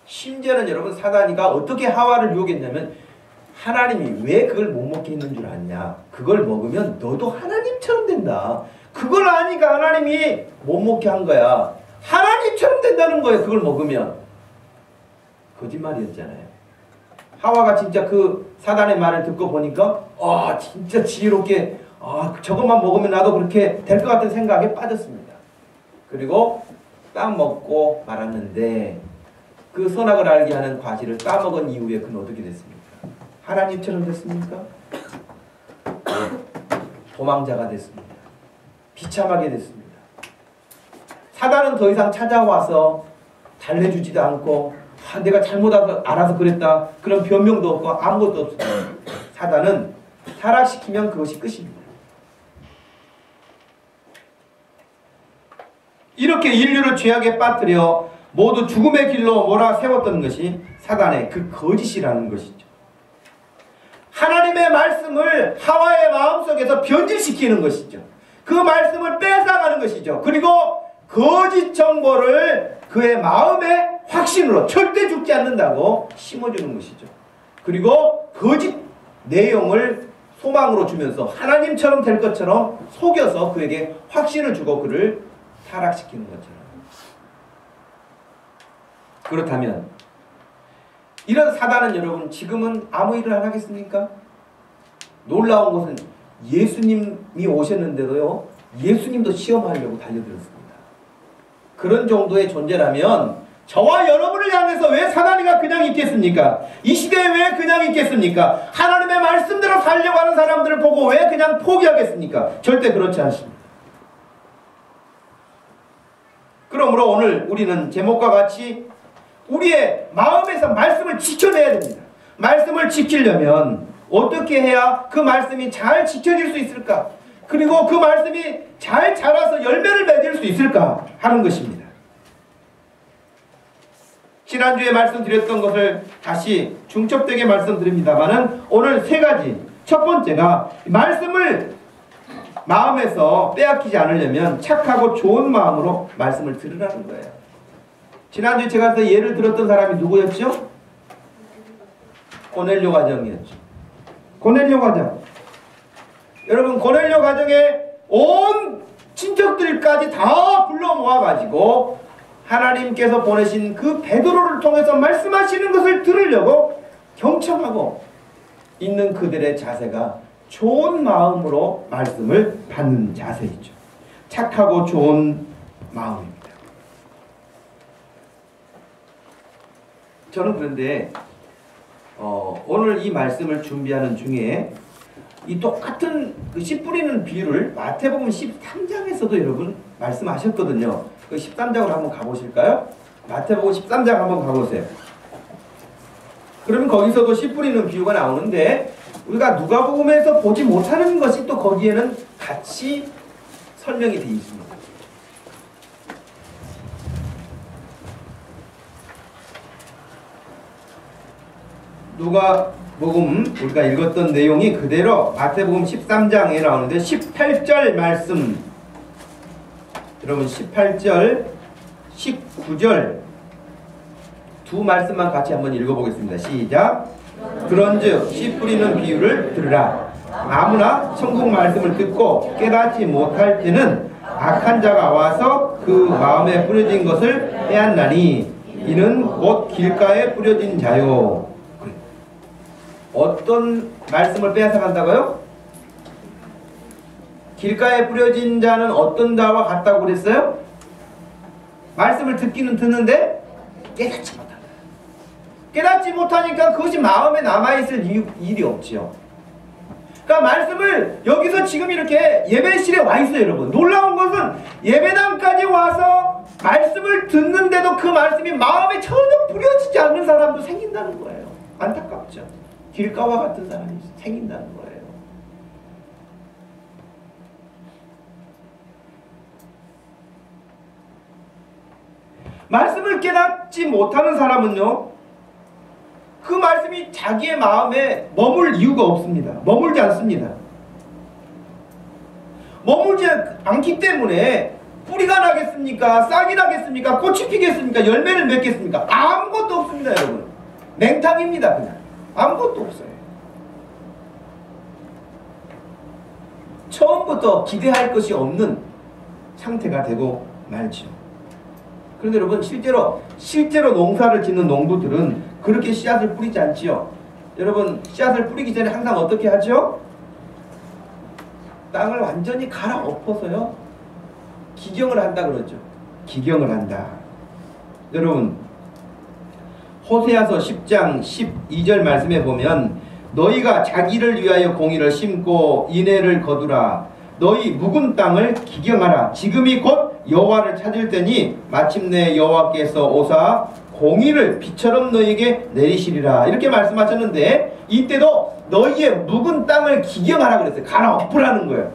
심지어는 여러분, 사단이가 어떻게 하와를 유혹했냐면, 하나님이 왜 그걸 못 먹게 했는 줄 아냐? 그걸 먹으면 너도 하나님처럼 된다. 그걸 아니까 하나님이 못 먹게 한 거야. 하나님처럼 된다는 거예요. 그걸 먹으면. 거짓말이었잖아요. 하와가 진짜 그 사단의 말을 듣고 보니까 진짜 지혜롭게 저것만 먹으면 나도 그렇게 될 것 같은 생각에 빠졌습니다. 그리고 딱 먹고 말았는데 그 선악을 알게 하는 과실을 따먹은 이후에 그는 어떻게 됐습니까? 하나님처럼 됐습니까? 도망자가 됐습니다. 비참하게 됐습니다. 사단은 더 이상 찾아와서 달래주지도 않고 내가 잘못 알아서 그랬다, 그런 변명도 없고 아무것도 없습니다. 사단은 타락시키면 그것이 끝입니다. 이렇게 인류를 죄악에 빠뜨려 모두 죽음의 길로 몰아세웠던 것이 사단의 그 거짓이라는 것이죠. 하나님의 말씀을 하와의 마음속에서 변질시키는 것이죠. 그 말씀을 뺏어가는 것이죠. 그리고 거짓 정보를 그의 마음의 확신으로 절대 죽지 않는다고 심어주는 것이죠. 그리고 거짓 내용을 소망으로 주면서 하나님처럼 될 것처럼 속여서 그에게 확신을 주고 그를 타락시키는 것처럼. 그렇다면 이런 사단은 여러분 지금은 아무 일을 안 하겠습니까? 놀라운 것은 예수님이 오셨는데도요, 예수님도 시험하려고 달려들었습니다. 그런 정도의 존재라면 저와 여러분을 향해서 왜 사단이가 그냥 있겠습니까? 이 시대에 왜 그냥 있겠습니까? 하나님의 말씀대로 살려고 하는 사람들을 보고 왜 그냥 포기하겠습니까? 절대 그렇지 않습니다. 그러므로 오늘 우리는 제목과 같이 우리의 마음에서 말씀을 지켜내야 됩니다. 말씀을 지키려면 어떻게 해야 그 말씀이 잘 지켜질 수 있을까? 그리고 그 말씀이 잘 자라서 열매를 맺을 수 있을까 하는 것입니다. 지난주에 말씀드렸던 것을 다시 중첩되게 말씀드립니다만은 오늘 세 가지. 첫 번째가 말씀을 마음에서 빼앗기지 않으려면 착하고 좋은 마음으로 말씀을 들으라는 거예요. 지난주에 제가 예를 들었던 사람이 누구였죠? 고넬료 가정이었죠. 고넬료 가정. 여러분, 고넬료 가정에 온 친척들까지 다 불러 모아가지고 하나님께서 보내신 그 베드로를 통해서 말씀하시는 것을 들으려고 경청하고 있는 그들의 자세가 좋은 마음으로 말씀을 받는 자세이죠. 착하고 좋은 마음입니다. 저는 그런데 오늘 이 말씀을 준비하는 중에 이 똑같은 그 씨 뿌리는 비유를 마태복음 13장에서도 여러분 말씀하셨거든요. 그 13장으로 한번 가보실까요? 마태복음 13장 한번 가보세요. 그러면 거기서도 씨 뿌리는 비유가 나오는데 우리가 누가복음에서 보지 못하는 것이 또 거기에는 같이 설명이 되어 있습니다. 누가복음 우리가 읽었던 내용이 그대로 마태복음 13장에 나오는데 18절 말씀, 여러분 18절 19절 두 말씀만 같이 한번 읽어보겠습니다. 시작. 그런즉 씨 뿌리는 비유를 들으라. 아무나 천국 말씀을 듣고 깨닫지 못할 때는 악한 자가 와서 그 마음에 뿌려진 것을 빼앗나니 이는 곧 길가에 뿌려진 자요. 어떤 말씀을 빼앗아 간다고요? 길가에 뿌려진 자는 어떤 자와 같다고 그랬어요? 말씀을 듣기는 듣는데 깨닫지 못한다. 깨닫지 못하니까 그것이 마음에 남아있을 일이 없지요. 그러니까 말씀을 여기서 지금 이렇게 예배실에 와 있어요, 여러분. 놀라운 것은 예배당까지 와서 말씀을 듣는데도 그 말씀이 마음에 전혀 뿌려지지 않는 사람도 생긴다는 거예요. 안타깝죠. 길가와 같은 사람이 생긴다는 거예요. 말씀을 깨닫지 못하는 사람은요, 그 말씀이 자기의 마음에 머물 이유가 없습니다. 머물지 않습니다. 머물지 않기 때문에 뿌리가 나겠습니까? 싹이 나겠습니까? 꽃이 피겠습니까? 열매를 맺겠습니까? 아무것도 없습니다, 여러분. 맹탕입니다, 그냥. 아무것도 없어요. 처음부터 기대할 것이 없는 상태가 되고 말죠. 그런데 여러분, 실제로 농사를 짓는 농부들은 그렇게 씨앗을 뿌리지 않지요. 여러분, 씨앗을 뿌리기 전에 항상 어떻게 하죠? 땅을 완전히 갈아엎어서요, 기경을 한다 그러죠. 기경을 한다. 여러분, 호세아서 10장 12절 말씀에 보면 너희가 자기를 위하여 공의를 심고 인애를 거두라. 너희 묵은 땅을 기경하라. 지금이 곧 여호와를 찾을 때니 마침내 여호와께서 오사 공의를 비처럼 너희에게 내리시리라. 이렇게 말씀하셨는데 이때도 너희의 묵은 땅을 기경하라 그랬어요. 갈아엎으라는 거예요.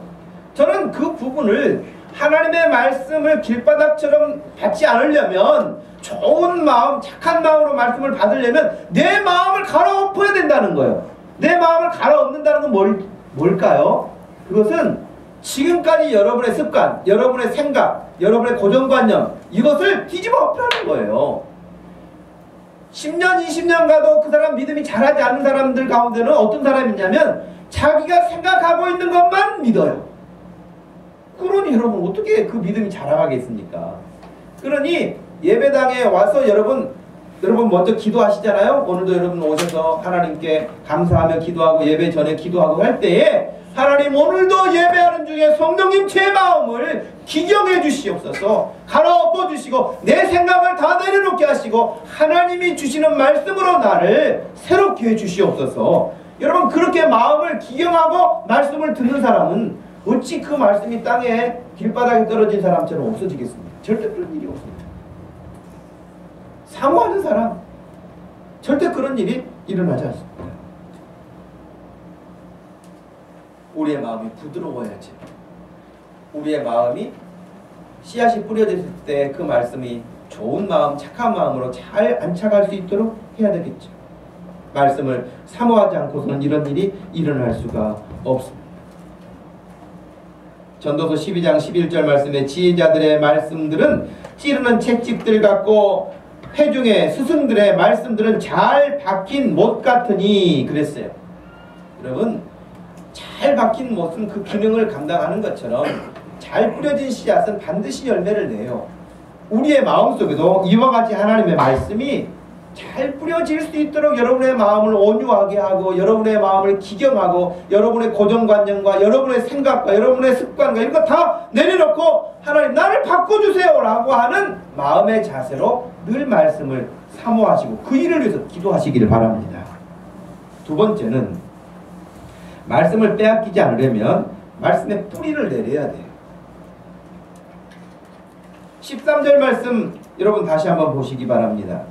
저는 그 부분을 하나님의 말씀을 길바닥처럼 받지 않으려면, 좋은 마음, 착한 마음으로 말씀을 받으려면 내 마음을 갈아엎어야 된다는 거예요. 내 마음을 갈아엎는다는 건 뭘까요? 그것은 지금까지 여러분의 습관, 여러분의 생각, 여러분의 고정관념, 이것을 뒤집어 엎으라는 거예요. 10년, 20년 가도 그 사람 믿음이 자라지 않는 사람들 가운데는 어떤 사람이 있냐면 자기가 생각하고 있는 것만 믿어요. 그러니 여러분 어떻게 그 믿음이 자라가겠습니까? 그러니 예배당에 와서 여러분 먼저 기도하시잖아요. 오늘도 여러분 오셔서 하나님께 감사하며 기도하고 예배 전에 기도하고 할 때에 하나님, 오늘도 예배하는 중에 성령님 제 마음을 기경해 주시옵소서. 갈아엎어 주시고 내 생각을 다 내려놓게 하시고 하나님이 주시는 말씀으로 나를 새롭게 해 주시옵소서. 여러분, 그렇게 마음을 기경하고 말씀을 듣는 사람은 어찌 그 말씀이 땅에 길바닥에 떨어진 사람처럼 없어지겠습니까? 절대 그런 일이 없습니다. 사모하는 사람, 절대 그런 일이 일어나지 않습니다. 우리의 마음이 부드러워야지. 우리의 마음이 씨앗이 뿌려졌을 때 그 말씀이 좋은 마음, 착한 마음으로 잘 안착할 수 있도록 해야 되겠죠. 말씀을 사모하지 않고서는 이런 일이 일어날 수가 없습니다. 전도서 12장 11절 말씀에 지혜자들의 말씀들은 찌르는 채찍들 같고 회중의 스승들의 말씀들은 잘 박힌 못 같으니 그랬어요. 여러분, 잘 박힌 못은 그 기능을 감당하는 것처럼 잘 뿌려진 씨앗은 반드시 열매를 내요. 우리의 마음속에도 이와 같이 하나님의 말씀이 잘 뿌려질 수 있도록 여러분의 마음을 온유하게 하고 여러분의 마음을 기경하고 여러분의 고정관념과 여러분의 생각과 여러분의 습관과 이런 거 다 내려놓고 하나님 나를 바꿔주세요 라고 하는 마음의 자세로 늘 말씀을 사모하시고 그 일을 위해서 기도하시기를 바랍니다. 두 번째는 말씀을 빼앗기지 않으려면 말씀의 뿌리를 내려야 돼요. 13절 말씀 여러분 다시 한번 보시기 바랍니다.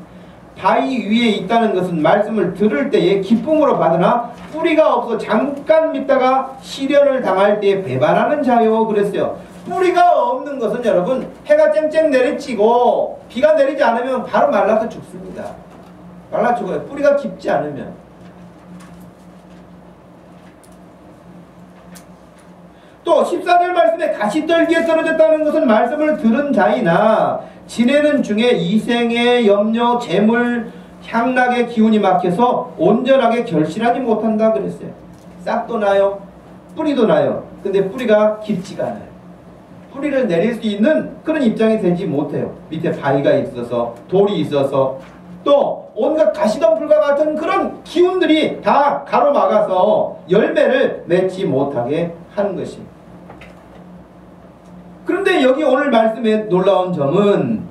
바위 위에 있다는 것은 말씀을 들을 때에 기쁨으로 받으나 뿌리가 없어 잠깐 믿다가 시련을 당할 때에 배반하는 자요 그랬어요. 뿌리가 없는 것은 여러분 해가 쨍쨍 내리치고 비가 내리지 않으면 바로 말라서 죽습니다. 말라 죽어요. 뿌리가 깊지 않으면. 또 14절 말씀에 가시떨기에 떨어졌다는 것은 말씀을 들은 자이나 지내는 중에 이생의 염려, 재물, 향락의 기운이 막혀서 온전하게 결실하지 못한다 그랬어요. 싹도 나요. 뿌리도 나요. 근데 뿌리가 깊지가 않아요. 뿌리를 내릴 수 있는 그런 입장이 되지 못해요. 밑에 바위가 있어서, 돌이 있어서, 또 온갖 가시덤불과 같은 그런 기운들이 다 가로막아서 열매를 맺지 못하게 하는 것입니다. 그런데 여기 오늘 말씀에 놀라운 점은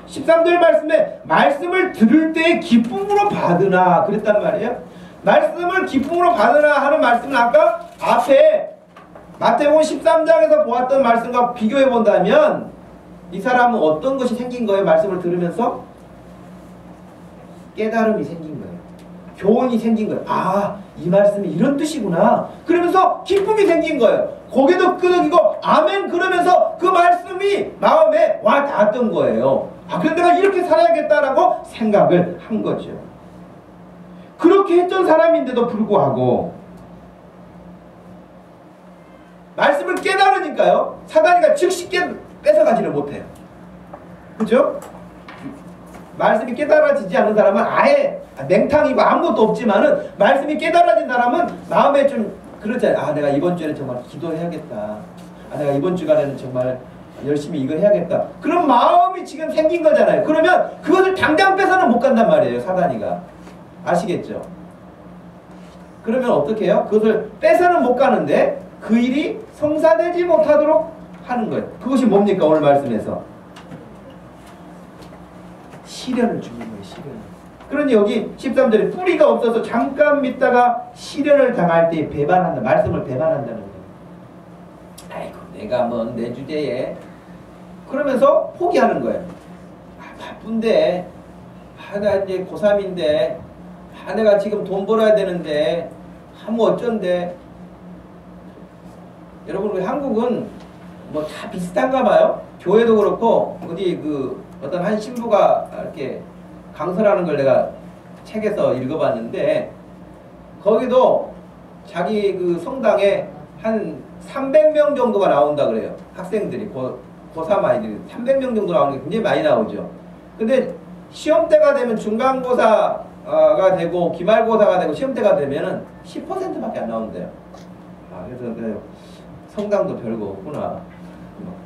13절 말씀에 말씀을 들을 때 기쁨으로 받으나 그랬단 말이에요. 말씀을 기쁨으로 받으나 하는 말씀은 아까 앞에 마태복음 13장에서 보았던 말씀과 비교해 본다면 이 사람은 어떤 것이 생긴 거예요? 말씀을 들으면서 깨달음이 생긴 거예요. 교훈이 생긴 거예요. 아, 이 말씀이 이런 뜻이구나. 그러면서 기쁨이 생긴 거예요. 고개도 끄덕이고 아멘 그러면서 그 말씀이 마음에 와 닿았던 거예요. 아, 그럼 내가 이렇게 살아야겠다라고 생각을 한 거죠. 그렇게 했던 사람인데도 불구하고 말씀을 깨달으니까요, 사단이가 즉시 뺏어가지를 못해요. 그죠? 말씀이 깨달아지지 않는 사람은 아예 냉탕이고 아무것도 없지만은 말씀이 깨달아진 사람은 마음에 좀 그렇잖아요. 아, 내가 이번 주에는 정말 기도해야겠다. 아, 내가 이번 주간에는 정말 열심히 이거 해야겠다. 그런 마음이 지금 생긴 거잖아요. 그러면 그것을 당장 뺏어는 못 간단 말이에요, 사단이가. 아시겠죠? 그러면 어떻게 해요? 그것을 뺏어는 못 가는데 그 일이 성사되지 못하도록 하는 거예요. 그것이 뭡니까? 오늘 말씀에서 시련을 주는 거예요. 시련. 그러니 여기 13절에 뿌리가 없어서 잠깐 믿다가 시련을 당할 때 배반한다. 말씀을 배반한다는 거예요. 아이고, 내가 뭐 내 주제에 그러면서 포기하는 거예요. 아, 바쁜데, 아, 나 이제 고3인데, 아, 내가 지금 돈 벌어야 되는데, 아, 뭐 어쩐데. 여러분, 우리 한국은 뭐 다 비슷한가 봐요. 교회도 그렇고 어디 그 어떤 한 신부가 이렇게 강설하는 걸 내가 책에서 읽어봤는데, 거기도 자기 그 성당에 한 300명 정도가 나온다 그래요. 학생들이 고3 아이들이 300명 정도 나오는 게 굉장히 많이 나오죠. 근데 시험 때가 되면 중간고사가 되고 기말고사가 되고 시험 때가 되면은 10%밖에 안 나온대요. 아, 그래서 성당도 별거 없구나.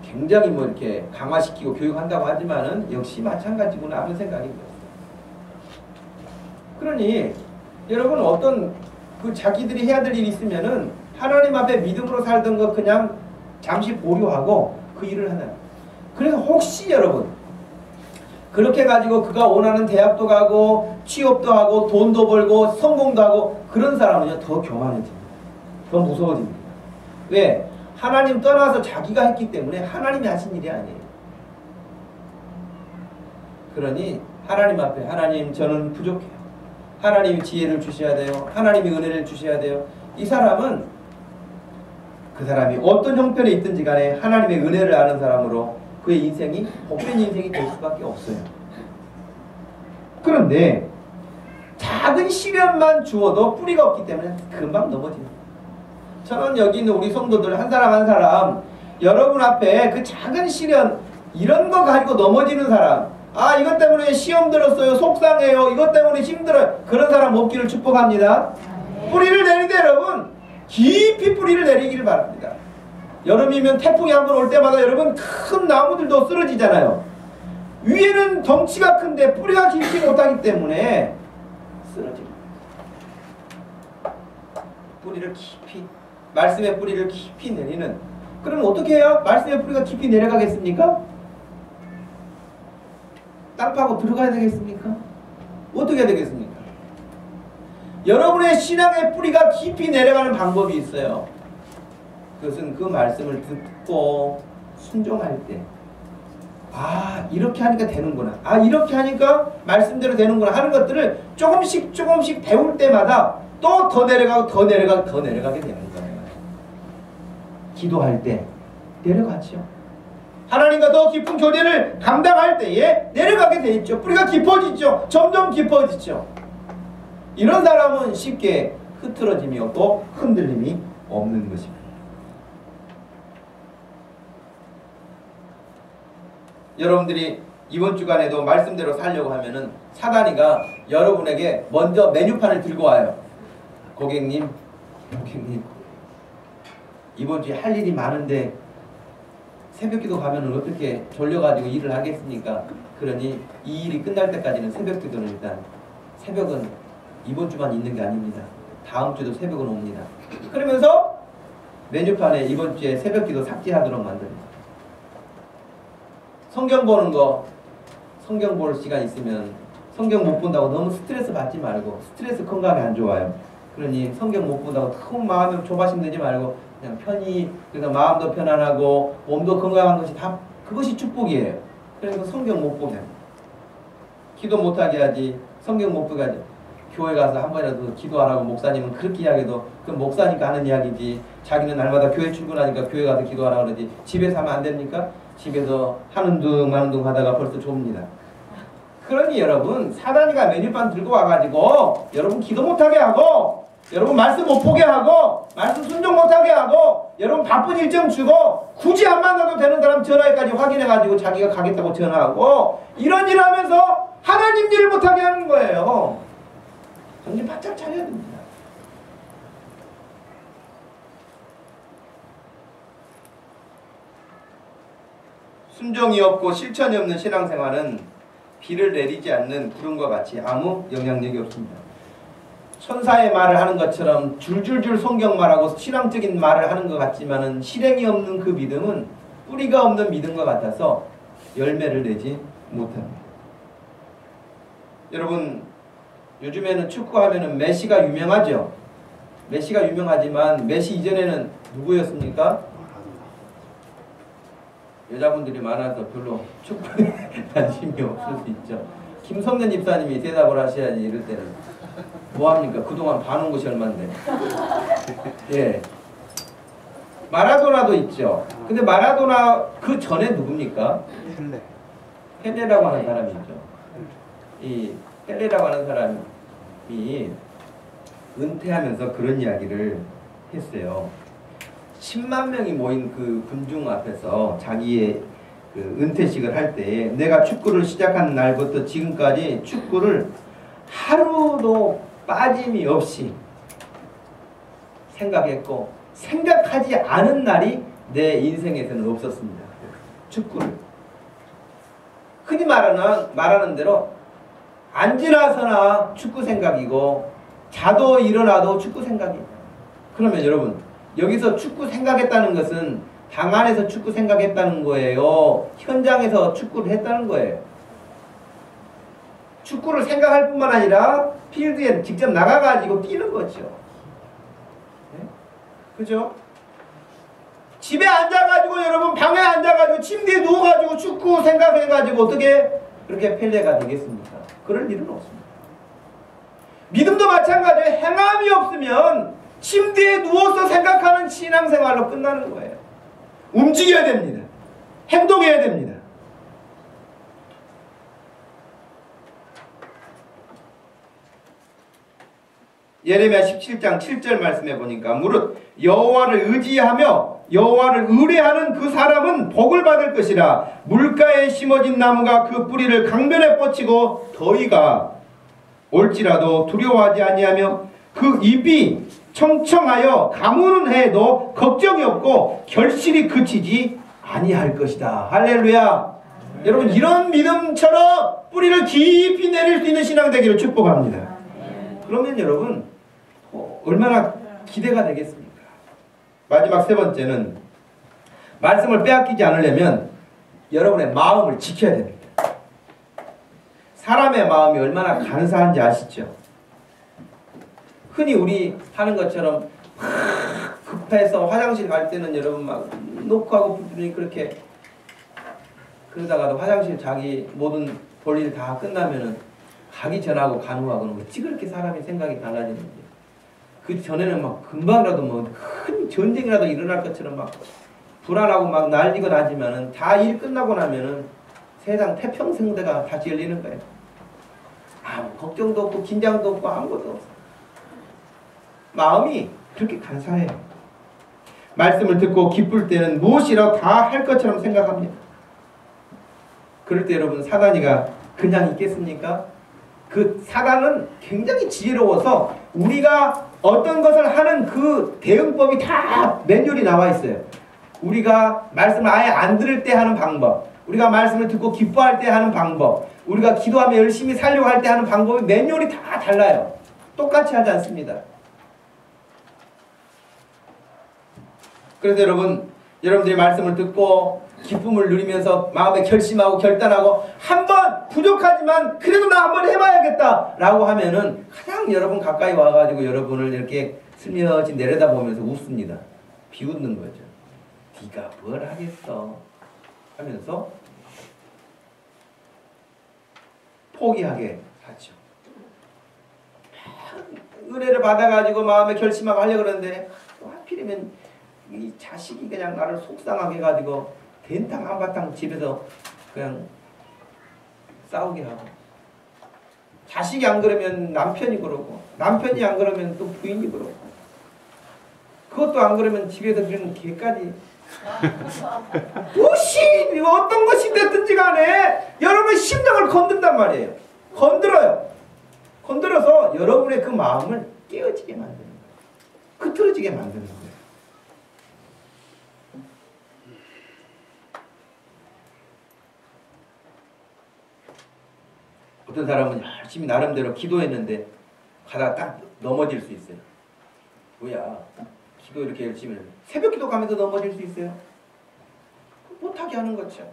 굉장히 뭐 이렇게 강화시키고 교육한다고 하지만은 역시 마찬가지구나 하는 생각이 들었어요. 그러니 여러분, 어떤 그 자기들이 해야 될 일이 있으면은 하나님 앞에 믿음으로 살던 거 그냥 잠시 보류하고 그 일을 하는. 그래서 혹시 여러분 그렇게 가지고 그가 원하는 대학도 가고 취업도 하고 돈도 벌고 성공도 하고 그런 사람은요 더 교만해집니다. 더 무서워집니다. 왜? 하나님 떠나서 자기가 했기 때문에 하나님이 하신 일이 아니에요. 그러니 하나님 앞에 하나님 저는 부족해요. 하나님이 지혜를 주셔야 돼요. 하나님이 은혜를 주셔야 돼요. 이 사람은 그 사람이 어떤 형편에 있든지 간에 하나님의 은혜를 아는 사람으로 그의 인생이 복된 인생이 될 수밖에 없어요. 그런데 작은 시련만 주어도 뿌리가 없기 때문에 금방 넘어집니다. 저는 여기 있는 우리 성도들 한 사람 한 사람 여러분 앞에 그 작은 시련 이런 거 가지고 넘어지는 사람, 아 이것 때문에 시험 들었어요, 속상해요, 이것 때문에 힘들어요, 그런 사람 없기를 축복합니다. 뿌리를 내리되 여러분 깊이 뿌리를 내리기를 바랍니다. 여름이면 태풍이 한번 올 때마다 여러분 큰 나무들도 쓰러지잖아요. 위에는 덩치가 큰데 뿌리가 깊지 못하기 때문에 쓰러집니다. 뿌리를 깊이, 말씀의 뿌리를 깊이 내리는. 그러면 어떻게 해야 말씀의 뿌리가 깊이 내려가겠습니까? 땅 파고 들어가야 되겠습니까? 어떻게 해야 되겠습니까? 여러분의 신앙의 뿌리가 깊이 내려가는 방법이 있어요. 그것은 그 말씀을 듣고 순종할 때, 아 이렇게 하니까 되는구나, 아 이렇게 하니까 말씀대로 되는구나 하는 것들을 조금씩 조금씩 배울 때마다 또 더 내려가고 더 내려가고 더 내려가게 되는 거예요. 기도할 때 내려가죠. 하나님과 더 깊은 교제를 감당할 때에 내려가게 돼 있죠. 뿌리가 깊어지죠. 점점 깊어지죠. 이런 사람은 쉽게 흐트러짐이 없고 흔들림이 없는 것입니다. 여러분들이 이번 주간에도 말씀대로 살려고 하면은 사단이가 여러분에게 먼저 메뉴판을 들고 와요. 고객님 이번 주에 할 일이 많은데 새벽기도 가면은 어떻게 졸려가지고 일을 하겠습니까? 그러니 이 일이 끝날 때까지는 새벽기도는 일단 새벽은 이번 주만 있는 게 아닙니다. 다음 주도 새벽은 옵니다. 그러면서 메뉴판에 이번 주에 새벽기도 삭제하도록 만듭니다. 성경 보는 거 성경 볼 시간 있으면 성경 못 본다고 너무 스트레스 받지 말고 스트레스 건강에 안 좋아요. 그러니 성경 못 본다고 큰 마음에 조바심 내지 말고 그냥 편히 그래서 마음도 편안하고 몸도 건강한 것이 다 그것이 축복이에요. 그래서 성경 못 보게 합니다. 기도 못하게 하지 성경 못 보게 하지. 교회 가서 한 번이라도 기도하라고 목사님은 그렇게 이야기해도 그 목사니까 하는 이야기지. 자기는 날마다 교회 출근하니까 교회 가서 기도하라고 그러지. 집에서 하면 안 됩니까? 집에서 하는 둥 마는 둥 하다가 벌써 좁니다. 그러니 여러분 사단이가 메뉴판 들고 와가지고 여러분 기도 못하게 하고 여러분 말씀 못 보게 하고 말씀 순종 못하게 하고 여러분 바쁜 일정 주고 굳이 안 만나도 되는 사람 전화기까지 확인해가지고 자기가 가겠다고 전화하고 이런 일 하면서 하나님 일을 못하게 하는 거예요. 정신 바짝 차려야 됩니다. 순종이 없고 실천이 없는 신앙생활은 비를 내리지 않는 구름과 같이 아무 영향력이 없습니다. 천사의 말을 하는 것처럼 줄줄줄 성경 말하고 신앙적인 말을 하는 것 같지만은 실행이 없는 그 믿음은 뿌리가 없는 믿음과 같아서 열매를 내지 못합니다. 여러분 요즘에는 축구하면은 메시가 유명하죠. 메시가 유명하지만 메시 이전에는 누구였습니까? 여자분들이 많아서 별로 축구에 관심이 없을 수 있죠. 김성년 집사님이 대답을 하셔야지. 이럴 때는 뭐합니까? 그동안 봐놓은 것이 얼만데. 예. 마라도나도 있죠. 근데 마라도나 그 전에 누굽니까? 펠레라고 하는 사람이 있죠. 이 펠레라고 하는 사람이 은퇴하면서 그런 이야기를 했어요. 10만 명이 모인 그 군중 앞에서 자기의 그 은퇴식을 할 때 내가 축구를 시작한 날부터 지금까지 축구를 하루도 빠짐이 없이 생각했고 생각하지 않은 날이 내 인생에서는 없었습니다. 축구를. 흔히 말하는 대로 앉으나서나 축구 생각이고 자도 일어나도 축구 생각이에요. 그러면 여러분 여기서 축구 생각했다는 것은 방 안에서 축구 생각했다는 거예요? 현장에서 축구를 했다는 거예요? 축구를 생각할 뿐만 아니라 필드에 직접 나가가지고 뛰는 거죠. 네? 그죠? 집에 앉아가지고 여러분 방에 앉아가지고 침대에 누워가지고 축구 생각해가지고 어떻게 그렇게 펠레가 되겠습니까? 그럴 일은 없습니다. 믿음도 마찬가지예요. 행함이 없으면 침대에 누워서 생각하는 신앙생활로 끝나는 거예요. 움직여야 됩니다. 행동해야 됩니다. 예레미야 17장 7절 말씀해 보니까 무릇 여호와를 의지하며 여호와를 의뢰하는 그 사람은 복을 받을 것이라. 물가에 심어진 나무가 그 뿌리를 강변에 뻗치고 더위가 올지라도 두려워하지 아니하며 그 잎이 청청하여 가무는 해도 걱정이 없고 결실이 그치지 아니할 것이다. 할렐루야. 여러분 이런 믿음처럼 뿌리를 깊이 내릴 수 있는 신앙 되기를 축복합니다. 그러면 여러분 얼마나 기대가 되겠습니까? 마지막 세 번째는 말씀을 빼앗기지 않으려면 여러분의 마음을 지켜야 됩니다. 사람의 마음이 얼마나 간사한지 아시죠? 흔히 우리 하는 것처럼 막 급해서 화장실 갈 때는 여러분 막 놓고 하고 부르니 그렇게 그러다가도 화장실 자기 모든 볼일 다 끝나면은 가기 전하고 간 후하고는 어찌 그렇게 사람이 생각이 달라지는지. 그 전에는 막 금방이라도 뭐 큰 전쟁이라도 일어날 것처럼 막 불안하고 막 난리가 나지만은 다 일 끝나고 나면은 세상 태평성대가 다시 열리는 거예요. 아무 걱정도 없고 긴장도 없고 아무것도 없어. 마음이 그렇게 간사해요. 말씀을 듣고 기쁠 때는 무엇이라도 다 할 것처럼 생각합니다. 그럴 때 여러분 사단이가 그냥 있겠습니까? 그 사단은 굉장히 지혜로워서 우리가 어떤 것을 하는 그 대응법이 다 매뉴얼이 나와 있어요. 우리가 말씀을 아예 안 들을 때 하는 방법, 우리가 말씀을 듣고 기뻐할 때 하는 방법, 우리가 기도하며 열심히 살려고 할 때 하는 방법이 매뉴얼이 다 달라요. 똑같이 하지 않습니다. 그래서 여러분들이 말씀을 듣고 기쁨을 누리면서 마음에 결심하고 결단하고 한번 부족하지만 그래도 나 한번 해봐야겠다 라고 하면은 가장 여러분 가까이 와가지고 여러분을 이렇게 슬며시 내려다보면서 웃습니다. 비웃는 거죠. 네가 뭘 하겠어 하면서 포기하게 하죠. 은혜를 받아가지고 마음에 결심하고 하려고 그러는데 하필이면 이 자식이 그냥 나를 속상하게 해가지고 된탕 한바탕 집에서 그냥 싸우게 하고, 자식이 안 그러면 남편이 그러고, 남편이 안 그러면 또 부인이 그러고, 그것도 안 그러면 집에서 그런 개까지 무엇이 어떤 것이 됐든지 간에 여러분의 심령을 건든단 말이에요. 건드려서 여러분의 그 마음을 깨어지게 만드는 거예요. 흐트러지게 만드는 거예요. 어떤 사람은 열심히 나름대로 기도했는데 가다가 딱 넘어질 수 있어요. 뭐야, 기도 이렇게 열심히 했는데 새벽 기도 가면서 넘어질 수 있어요? 못하게 하는 거죠.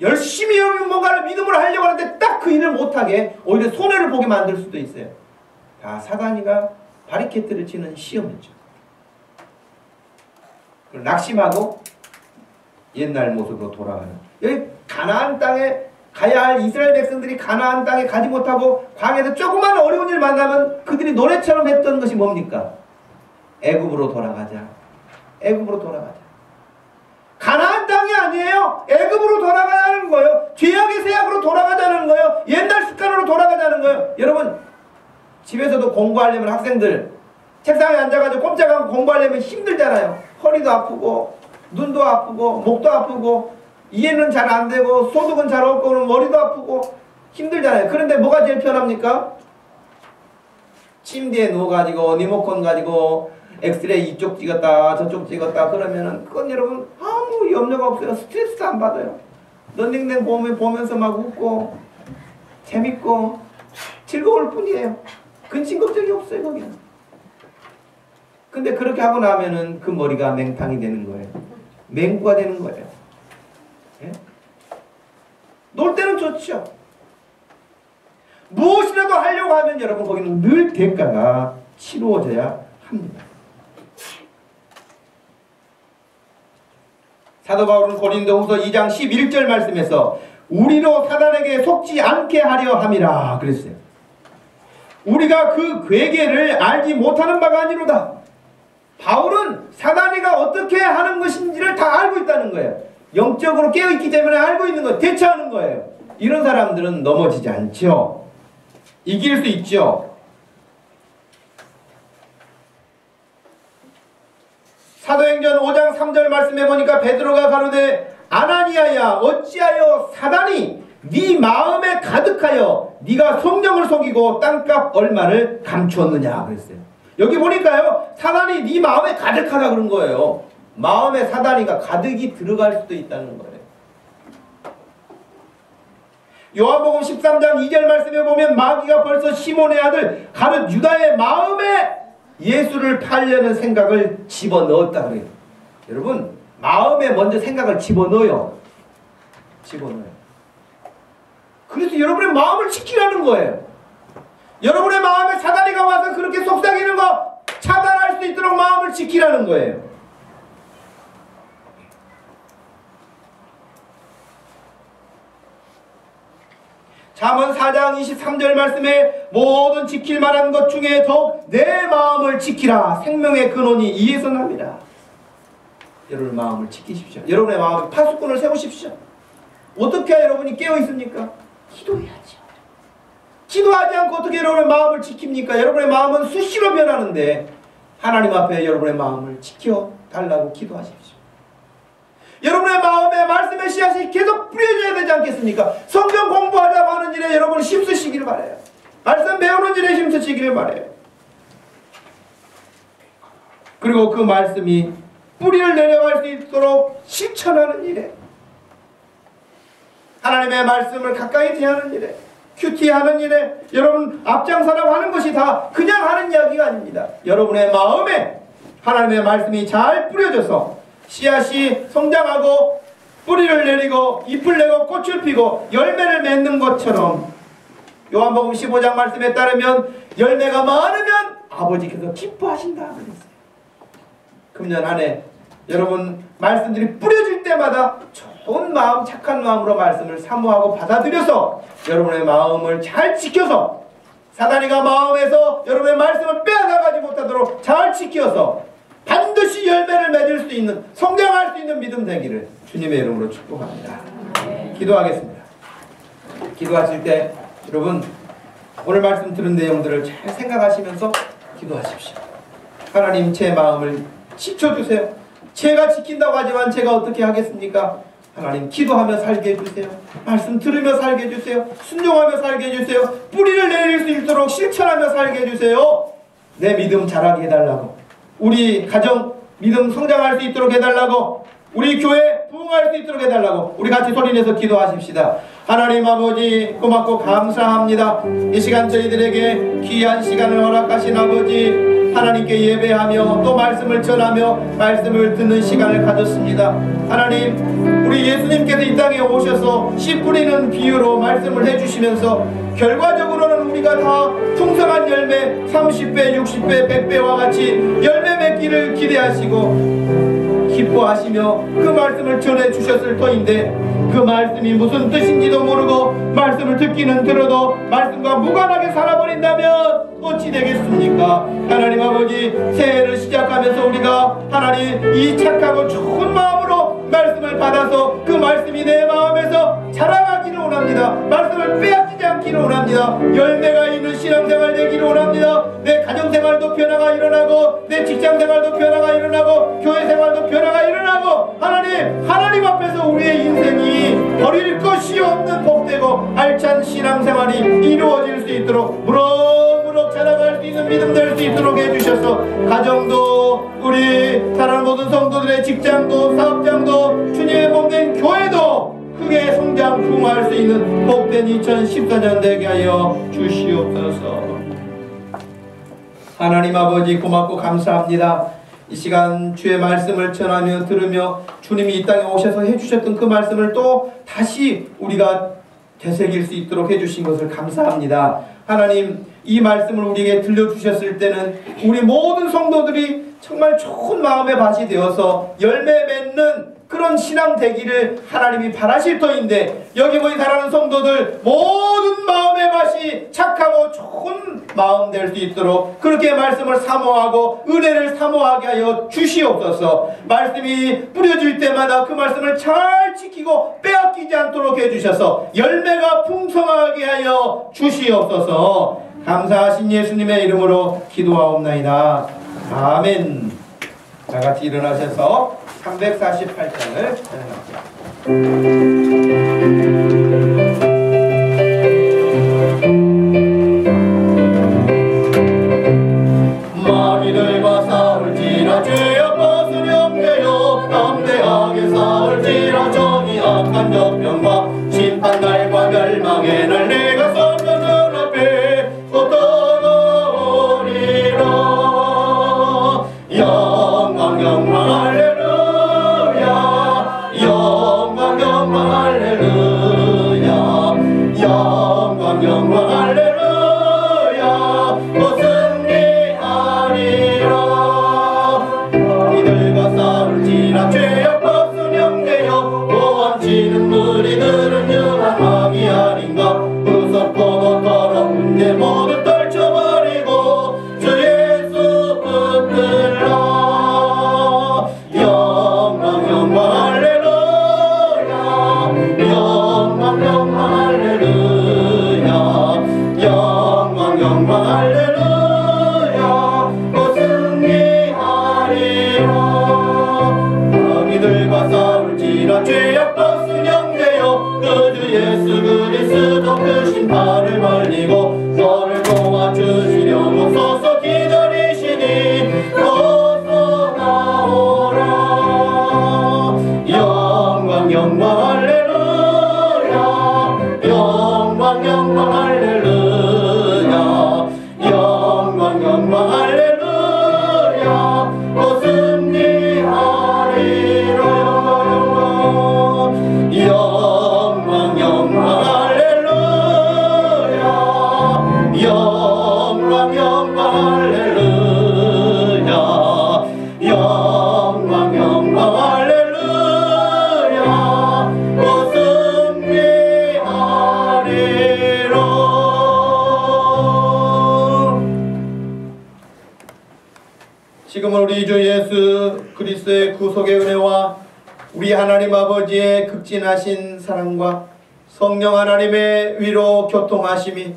열심히 뭔가를 믿음으로 하려고 하는데 딱 그 일을 못하게 오히려 손해를 보게 만들 수도 있어요. 다 사단이가 바리케트를 치는 시험이죠. 낙심하고 옛날 모습으로 돌아가는, 여기 가나안 땅에 가야 할 이스라엘 백성들이 가나안 땅에 가지 못하고 광야에서 조그만 어려운 일 만나면 그들이 노래처럼 했던 것이 뭡니까? 애굽으로 돌아가자. 애굽으로 돌아가자. 가나안 땅이 아니에요. 애굽으로 돌아가야 하는 거예요. 죄악의 세약으로 돌아가자는 거예요. 옛날 습관으로 돌아가자는 거예요. 여러분, 집에서도 공부하려면 학생들 책상에 앉아가지고 꼼짝하고 공부하려면 힘들잖아요. 허리도 아프고 눈도 아프고 목도 아프고 이해는 잘 안 되고 소득은 잘 없고 머리도 아프고 힘들잖아요. 그런데 뭐가 제일 편합니까? 침대에 누워가지고 리모컨 가지고 엑스레이 이쪽 찍었다 저쪽 찍었다 그러면은 그건 여러분 아무 염려가 없어요. 스트레스도 안 받아요. 런닝맨 보면서 막 웃고 재밌고 즐거울 뿐이에요. 근심 걱정이 없어요 거기는. 근데 그렇게 하고 나면은 그 머리가 맹탕이 되는 거예요. 맹구가 되는 거예요. 예? 놀 때는 좋죠. 무엇이라도 하려고 하면 여러분 거기는 늘 대가가 치루어져야 합니다. 사도 바울은 고린도후서 2장 11절 말씀에서 우리로 사단에게 속지 않게 하려 함이라 그랬어요. 우리가 그 괴계를 알지 못하는 바가 아니로다. 바울은 사단이가 어떻게 하는 것인지를 다 알고 있다는 거예요. 영적으로 깨어있기 때문에 알고 있는 거예요. 대처하는 거예요. 이런 사람들은 넘어지지 않죠. 이길 수 있죠. 사도행전 5장 3절 말씀해 보니까 베드로가 가로되 아나니아야 어찌하여 사단이 네 마음에 가득하여 네가 성령을 속이고 땅값 얼마를 감추었느냐 그랬어요. 여기 보니까요 사단이 네 마음에 가득하다 그런 거예요. 마음에 사단이가 가득이 들어갈 수도 있다는 거예요. 요한복음 13장 2절 말씀에 보면 마귀가 벌써 시몬의 아들 가룟 유다의 마음에 예수를 팔려는 생각을 집어넣었다 그래요. 여러분 마음에 먼저 생각을 집어넣어요. 그래서 여러분의 마음을 지키라는 거예요. 여러분의 마음에 사단이가 와서 그렇게 속삭이는 거 차단할 수 있도록 마음을 지키라는 거예요. 잠언 4장 23절 말씀에 모든 지킬 만한 것 중에 더욱 내 마음을 지키라. 생명의 근원이 이에서 납니다. 여러분의 마음을 지키십시오. 여러분의 마음에 파수꾼을 세우십시오. 어떻게 여러분이 깨어있습니까? 기도해야죠. 기도하지 않고 어떻게 여러분의 마음을 지킵니까? 여러분의 마음은 수시로 변하는데 하나님 앞에 여러분의 마음을 지켜달라고 기도하십시오. 여러분의 마음에 말씀의 씨앗이 계속 뿌려져야 되지 않겠습니까? 성경 공부하자고 하는 일에 여러분 힘쓰시기를 바라요. 말씀 배우는 일에 힘쓰시기를 바라요. 그리고 그 말씀이 뿌리를 내려갈 수 있도록 실천하는 일에, 하나님의 말씀을 가까이 대하는 일에, 큐티하는 일에 여러분 앞장서라고 하는 것이 다 그냥 하는 이야기가 아닙니다. 여러분의 마음에 하나님의 말씀이 잘 뿌려져서 씨앗이 성장하고 뿌리를 내리고 잎을 내고 꽃을 피고 열매를 맺는 것처럼, 요한복음 15장 말씀에 따르면 열매가 많으면 아버지께서 기뻐하신다 그랬어요. 금년 안에 여러분 말씀들이 뿌려질 때마다 좋은 마음, 착한 마음으로 말씀을 사모하고 받아들여서 여러분의 마음을 잘 지켜서 사단이가 마음에서 여러분의 말씀을 빼앗아가지 못하도록 잘 지켜서 반드시 열매를 맺을 수 있는, 성장할 수 있는 믿음 되기를 주님의 이름으로 축복합니다. 기도하겠습니다. 기도하실 때 여러분 오늘 말씀 들은 내용들을 잘 생각하시면서 기도하십시오. 하나님, 제 마음을 지켜주세요. 제가 지킨다고 하지만 제가 어떻게 하겠습니까? 하나님, 기도하며 살게 해주세요. 말씀 들으며 살게 해주세요. 순종하며 살게 해주세요. 뿌리를 내릴 수 있도록 실천하며 살게 해주세요. 내 믿음 자라게 해달라고, 우리 가정 믿음 성장할 수 있도록 해달라고, 우리 교회 부흥할 수 있도록 해달라고 우리 같이 소리내서 기도하십시다. 하나님 아버지, 고맙고 감사합니다. 이 시간 저희들에게 귀한 시간을 허락하신 아버지, 하나님께 예배하며 또 말씀을 전하며 말씀을 듣는 시간을 가졌습니다. 하나님, 우리 예수님께서 이 땅에 오셔서 씨 뿌리는 비유로 말씀을 해주시면서 결과적으로는 우리가 다 풍성한 열매 30배, 60배, 100배와 같이 열매 맺기를 기대하시고 기뻐하시며 그 말씀을 전해주셨을 터인데, 그 말씀이 무슨 뜻인지도 모르고 말씀을 듣기는 들어도 말씀과 무관하게 살아버린다면 어찌 되겠습니까? 하나님 아버지, 새해를 시작하면서 우리가 하나님 이 착하고 좋은 마음으로 말씀을 받아서 그 말씀이 내 마음에서 자라가기를 원합니다. 말씀을 빼앗기지 않기를 원합니다. 열매가 있는 신앙생활 되기를 원합니다. 내 가정생활도 변화가 일어나고 내 직장생활도 변화가 일어나고 교회생활도 변화가 일어나고 하나님 앞에서 우리의 인생이 버릴 것이 없는 복되고 알찬 신앙생활이 이루어질 수 있도록 무럭무럭 자라갈 수 있는 믿음 될 수 있도록 해주셔서 가정도, 우리 사랑하는 모든 성도들의 직장도, 사업장도, 주님의 몸된 교회도 크게 성장 부흥할 수 있는 복된 2014년 되게 하여 주시옵소서. 하나님 아버지, 고맙고 감사합니다. 이 시간 주의 말씀을 전하며 들으며 주님이 이 땅에 오셔서 해주셨던 그 말씀을 또 다시 우리가 되새길 수 있도록 해주신 것을 감사합니다. 하나님, 이 말씀을 우리에게 들려주셨을 때는 우리 모든 성도들이 정말 좋은 마음의 밭이 되어서 열매 맺는 그런 신앙 되기를 하나님이 바라실 터인데, 여기 모인 사랑하는 성도들 모든 마음의 밭이 착하고 좋은 마음 될 수 있도록 그렇게 말씀을 사모하고 은혜를 사모하게 하여 주시옵소서. 말씀이 뿌려질 때마다 그 말씀을 잘 지키고 빼앗기지 않도록 해주셔서 열매가 풍성하게 하여 주시옵소서. 감사하신 예수님의 이름으로 기도하옵나이다. 아멘. 다 같이 일어나셔서 348장을 마귀들과 싸울지라 죄악 벗은 영계여, 담대하게 싸울지라 정의 악한 적병과 심판날과 멸망의 날 내가 서면 눈앞에 떠나오리라. 영광 영광 할렐루야, 영광 영광 할렐루야, 영광 영광 할렐루야, 승리하리라. 이들과 싸울지라 죄악 벗은 영계여, 보암치는 무리들은 유한 마귀 아닌가. 무섭고도 더러운 문제 모두 떨쳐버리고 주 예수 붙들라. 벌리고 너를 도와주시려고 서서 기다리시니 어서 나오라. 영광 영광 할렐루야. 영광 영광 할렐루야. 영광 영광 할렐루야. 또 승리하리라. 영광 영광 할렐루야. 영광 영광 할렐루야. 영광 영광 할렐루야. 또 승리하리라. 지금은 우리 주 예수 그리스도의 구속의 은혜와 우리 하나님 아버지의 극진하신 사랑과 성령 하나님의 위로 교통하심이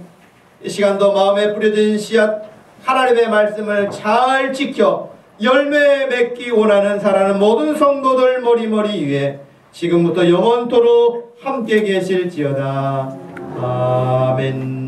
이 시간도 마음에 뿌려진 씨앗 하나님의 말씀을 잘 지켜 열매 맺기 원하는 사랑하는 모든 성도들 머리머리 위에 지금부터 영원토록 함께 계실지어다. 아멘.